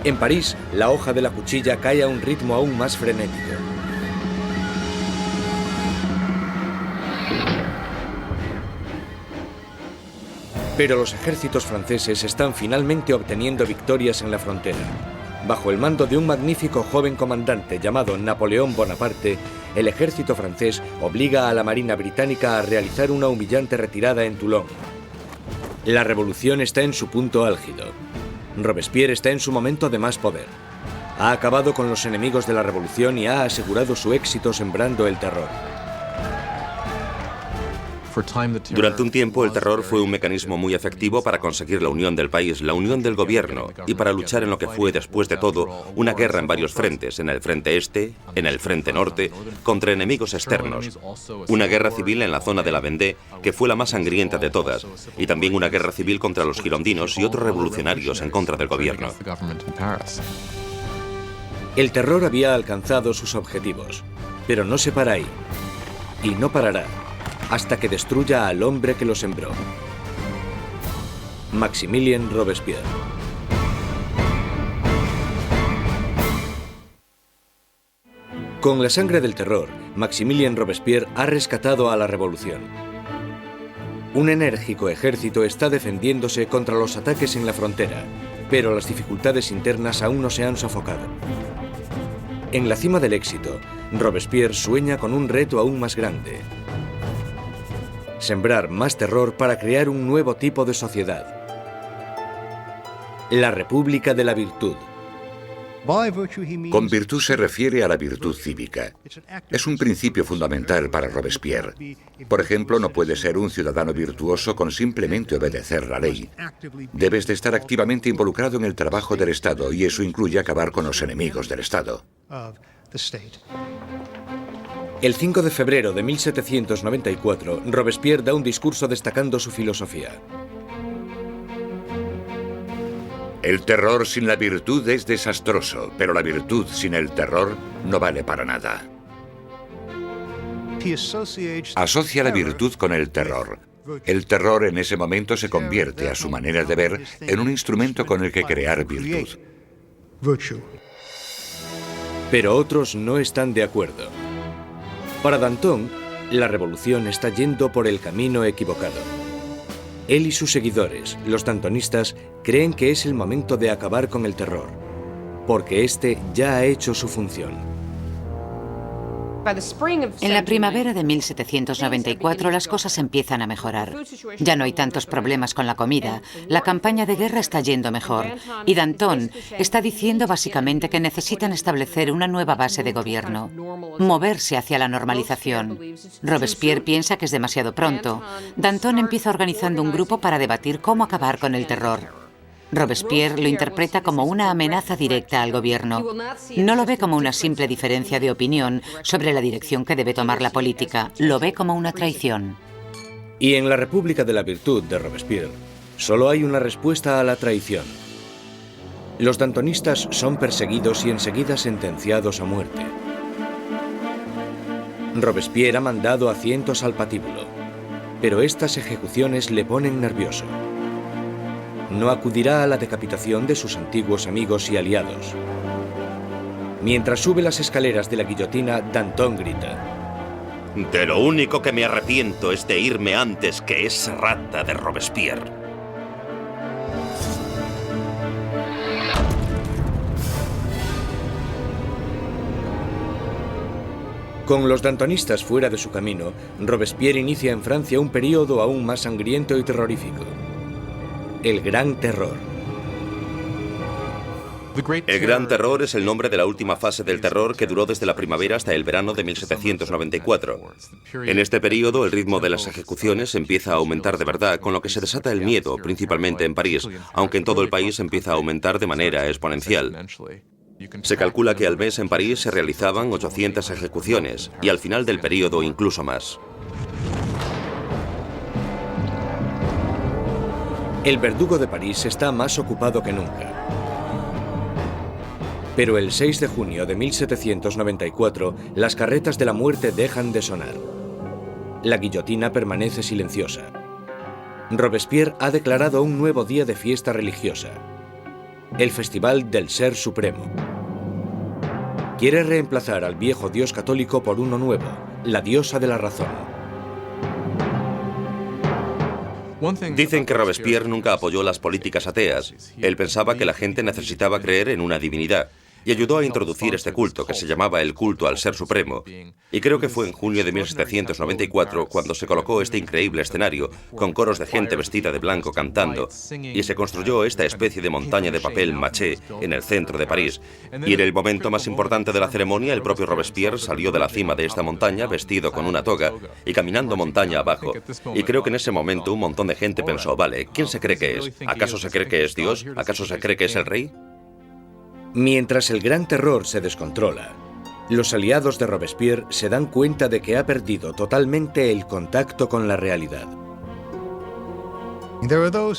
En París, la hoja de la cuchilla cae a un ritmo aún más frenético. Pero los ejércitos franceses están finalmente obteniendo victorias en la frontera. Bajo el mando de un magnífico joven comandante llamado Napoleón Bonaparte, el ejército francés obliga a la Marina británica a realizar una humillante retirada en Toulon. La revolución está en su punto álgido. Robespierre está en su momento de más poder. Ha acabado con los enemigos de la revolución y ha asegurado su éxito sembrando el terror. Durante un tiempo, el terror fue un mecanismo muy efectivo para conseguir la unión del país, la unión del gobierno, y para luchar en lo que fue, después de todo, una guerra en varios frentes, en el frente este, en el frente norte, contra enemigos externos. Una guerra civil en la zona de la Vendée, que fue la más sangrienta de todas, y también una guerra civil contra los girondinos y otros revolucionarios en contra del gobierno. El terror había alcanzado sus objetivos, pero no se para ahí, y no parará hasta que destruya al hombre que lo sembró. Maximilien Robespierre. Con la sangre del terror, Maximilien Robespierre ha rescatado a la revolución. Un enérgico ejército está defendiéndose contra los ataques en la frontera, pero las dificultades internas aún no se han sofocado. En la cima del éxito, Robespierre sueña con un reto aún más grande: sembrar más terror para crear un nuevo tipo de sociedad. La República de la Virtud. Con virtud se refiere a la virtud cívica. Es un principio fundamental para Robespierre. Por ejemplo, no puedes ser un ciudadano virtuoso con simplemente obedecer la ley. Debes de estar activamente involucrado en el trabajo del Estado, y eso incluye acabar con los enemigos del Estado. El 5 de febrero de 1794, Robespierre da un discurso destacando su filosofía. El terror sin la virtud es desastroso, pero la virtud sin el terror no vale para nada. Asocia la virtud con el terror. El terror en ese momento se convierte, a su manera de ver, en un instrumento con el que crear virtud. Pero otros no están de acuerdo. Para Danton, la revolución está yendo por el camino equivocado. Él y sus seguidores, los dantonistas, creen que es el momento de acabar con el terror, porque este ya ha hecho su función. En la primavera de 1794 las cosas empiezan a mejorar. Ya no hay tantos problemas con la comida, la campaña de guerra está yendo mejor y Danton está diciendo básicamente que necesitan establecer una nueva base de gobierno, moverse hacia la normalización. Robespierre piensa que es demasiado pronto. Danton empieza organizando un grupo para debatir cómo acabar con el terror. Robespierre lo interpreta como una amenaza directa al gobierno. No lo ve como una simple diferencia de opinión sobre la dirección que debe tomar la política, lo ve como una traición. Y en la República de la Virtud de Robespierre, solo hay una respuesta a la traición. Los dantonistas son perseguidos y enseguida sentenciados a muerte. Robespierre ha mandado a cientos al patíbulo, pero estas ejecuciones le ponen nervioso. No acudirá a la decapitación de sus antiguos amigos y aliados. Mientras sube las escaleras de la guillotina, Danton grita: De lo único que me arrepiento es de irme antes que esa rata de Robespierre. Con los dantonistas fuera de su camino, Robespierre inicia en Francia un período aún más sangriento y terrorífico. El Gran Terror. El Gran Terror es el nombre de la última fase del terror que duró desde la primavera hasta el verano de 1794. En este periodo, el ritmo de las ejecuciones empieza a aumentar de verdad, con lo que se desata el miedo, principalmente en París, aunque en todo el país empieza a aumentar de manera exponencial. Se calcula que al mes en París se realizaban 800 ejecuciones, y al final del periodo incluso más. El verdugo de París está más ocupado que nunca. Pero el 6 de junio de 1794, las carretas de la muerte dejan de sonar. La guillotina permanece silenciosa. Robespierre ha declarado un nuevo día de fiesta religiosa, el Festival del Ser Supremo. Quiere reemplazar al viejo dios católico por uno nuevo, la diosa de la razón. Dicen que Robespierre nunca apoyó las políticas ateas. Él pensaba que la gente necesitaba creer en una divinidad y ayudó a introducir este culto, que se llamaba el culto al Ser Supremo. Y creo que fue en junio de 1794 cuando se colocó este increíble escenario, con coros de gente vestida de blanco cantando, y se construyó esta especie de montaña de papel maché en el centro de París. Y en el momento más importante de la ceremonia, el propio Robespierre salió de la cima de esta montaña vestido con una toga y caminando montaña abajo. Y creo que en ese momento un montón de gente pensó: vale, ¿quién se cree que es? ¿Acaso se cree que es Dios? ¿Acaso se cree que es el rey? Mientras el Gran Terror se descontrola, los aliados de Robespierre se dan cuenta de que ha perdido totalmente el contacto con la realidad.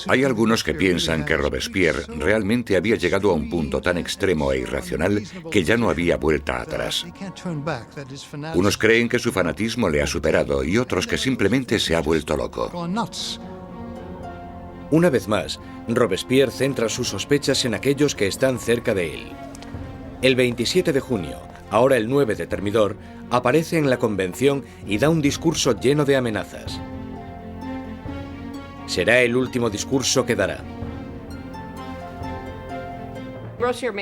Hay algunos que piensan que Robespierre realmente había llegado a un punto tan extremo e irracional que ya no había vuelta atrás. Unos creen que su fanatismo le ha superado y otros que simplemente se ha vuelto loco. Una vez más, Robespierre centra sus sospechas en aquellos que están cerca de él. El 27 de junio, ahora el 9 de Thermidor, aparece en la convención y da un discurso lleno de amenazas. Será el último discurso que dará.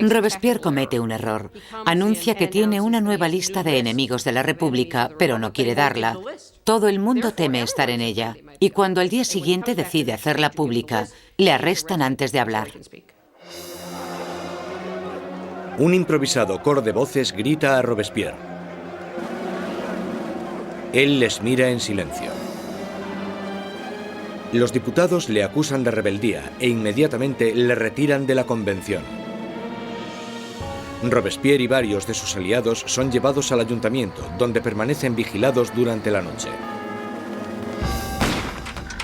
Robespierre comete un error. Anuncia que tiene una nueva lista de enemigos de la República, pero no quiere darla. Todo el mundo teme estar en ella. Y cuando al día siguiente decide hacerla pública, le arrestan antes de hablar. Un improvisado coro de voces grita a Robespierre. Él les mira en silencio. Los diputados le acusan de rebeldía e inmediatamente le retiran de la convención. Robespierre y varios de sus aliados son llevados al ayuntamiento, donde permanecen vigilados durante la noche.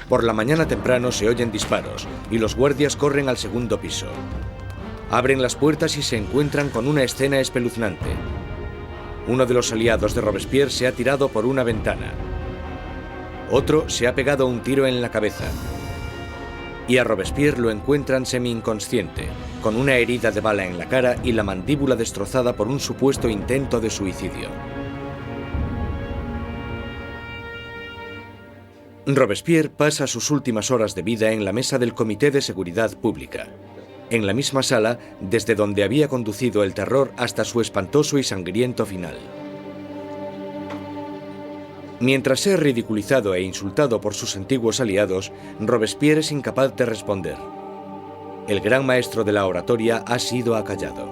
Por la mañana temprano se oyen disparos y los guardias corren al segundo piso. Abren las puertas y se encuentran con una escena espeluznante. Uno de los aliados de Robespierre se ha tirado por una ventana. Otro se ha pegado un tiro en la cabeza. Y a Robespierre lo encuentran semi-inconsciente, con una herida de bala en la cara y la mandíbula destrozada por un supuesto intento de suicidio. Robespierre pasa sus últimas horas de vida en la mesa del Comité de Seguridad Pública, en la misma sala desde donde había conducido el terror hasta su espantoso y sangriento final. Mientras es ridiculizado e insultado por sus antiguos aliados, Robespierre es incapaz de responder. El gran maestro de la oratoria ha sido acallado.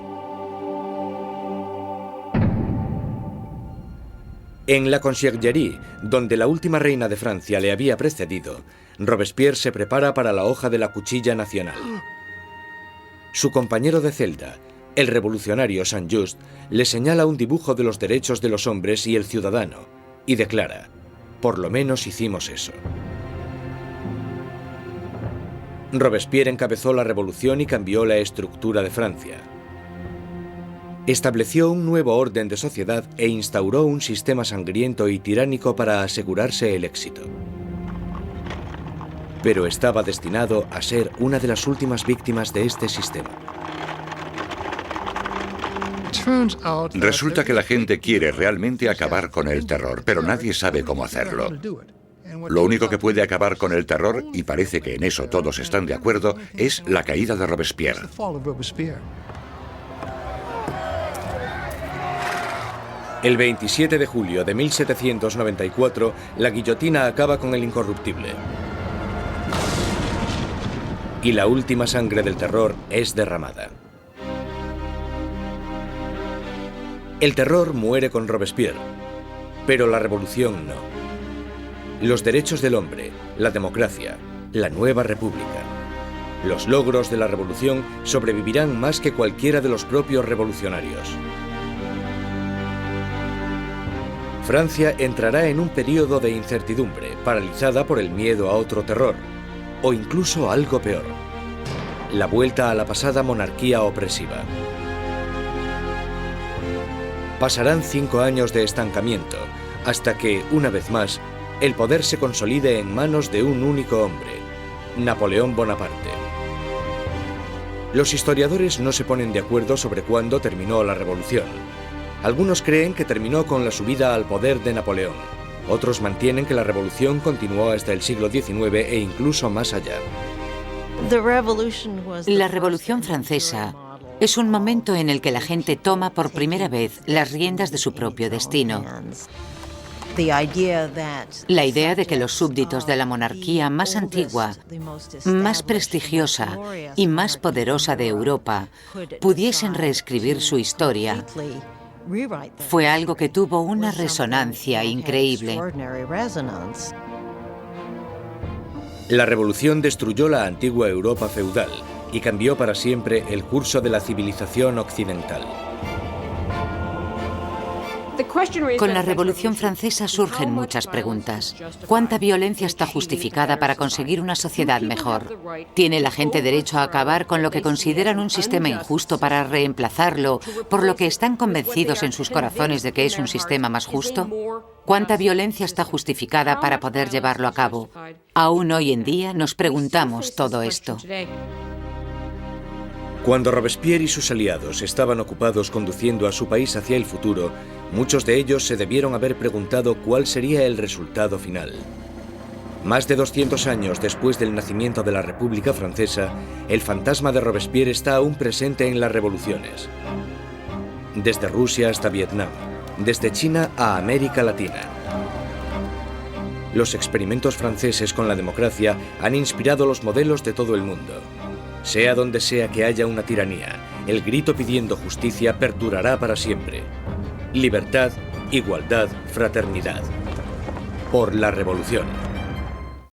En la Conciergerie, donde la última reina de Francia le había precedido, Robespierre se prepara para la hoja de la cuchilla nacional. Su compañero de celda, el revolucionario Saint-Just, le señala un dibujo de los derechos de los hombres y el ciudadano, y declara: por lo menos hicimos eso. Robespierre encabezó la revolución y cambió la estructura de Francia. Estableció un nuevo orden de sociedad e instauró un sistema sangriento y tiránico para asegurarse el éxito. Pero estaba destinado a ser una de las últimas víctimas de este sistema. Resulta que la gente quiere realmente acabar con el terror, pero nadie sabe cómo hacerlo. Lo único que puede acabar con el terror, y parece que en eso todos están de acuerdo, es la caída de Robespierre. El 27 de julio de 1794, la guillotina acaba con el incorruptible. Y la última sangre del terror es derramada. El terror muere con Robespierre, pero la revolución no. Los derechos del hombre, la democracia, la nueva república. Los logros de la revolución sobrevivirán más que cualquiera de los propios revolucionarios. Francia entrará en un periodo de incertidumbre, paralizada por el miedo a otro terror, o incluso algo peor: la vuelta a la pasada monarquía opresiva. Pasarán 5 años de estancamiento, hasta que, una vez más, el poder se consolide en manos de un único hombre, Napoleón Bonaparte. Los historiadores no se ponen de acuerdo sobre cuándo terminó la revolución. Algunos creen que terminó con la subida al poder de Napoleón. Otros mantienen que la revolución continuó hasta el siglo XIX e incluso más allá. La Revolución Francesa es un momento en el que la gente toma por primera vez las riendas de su propio destino. La idea de que los súbditos de la monarquía más antigua, más prestigiosa y más poderosa de Europa pudiesen reescribir su historia fue algo que tuvo una resonancia increíble. La revolución destruyó la antigua Europa feudal y cambió para siempre el curso de la civilización occidental. Con la Revolución Francesa surgen muchas preguntas. ¿Cuánta violencia está justificada para conseguir una sociedad mejor? ¿Tiene la gente derecho a acabar con lo que consideran un sistema injusto para reemplazarlo, por lo que están convencidos en sus corazones de que es un sistema más justo? ¿Cuánta violencia está justificada para poder llevarlo a cabo? Aún hoy en día nos preguntamos todo esto. Cuando Robespierre y sus aliados estaban ocupados conduciendo a su país hacia el futuro, muchos de ellos se debieron haber preguntado cuál sería el resultado final. Más de 200 años después del nacimiento de la República Francesa, el fantasma de Robespierre está aún presente en las revoluciones. Desde Rusia hasta Vietnam, desde China a América Latina. Los experimentos franceses con la democracia han inspirado los modelos de todo el mundo. Sea donde sea que haya una tiranía, el grito pidiendo justicia perdurará para siempre. Libertad, igualdad, fraternidad. Por la revolución.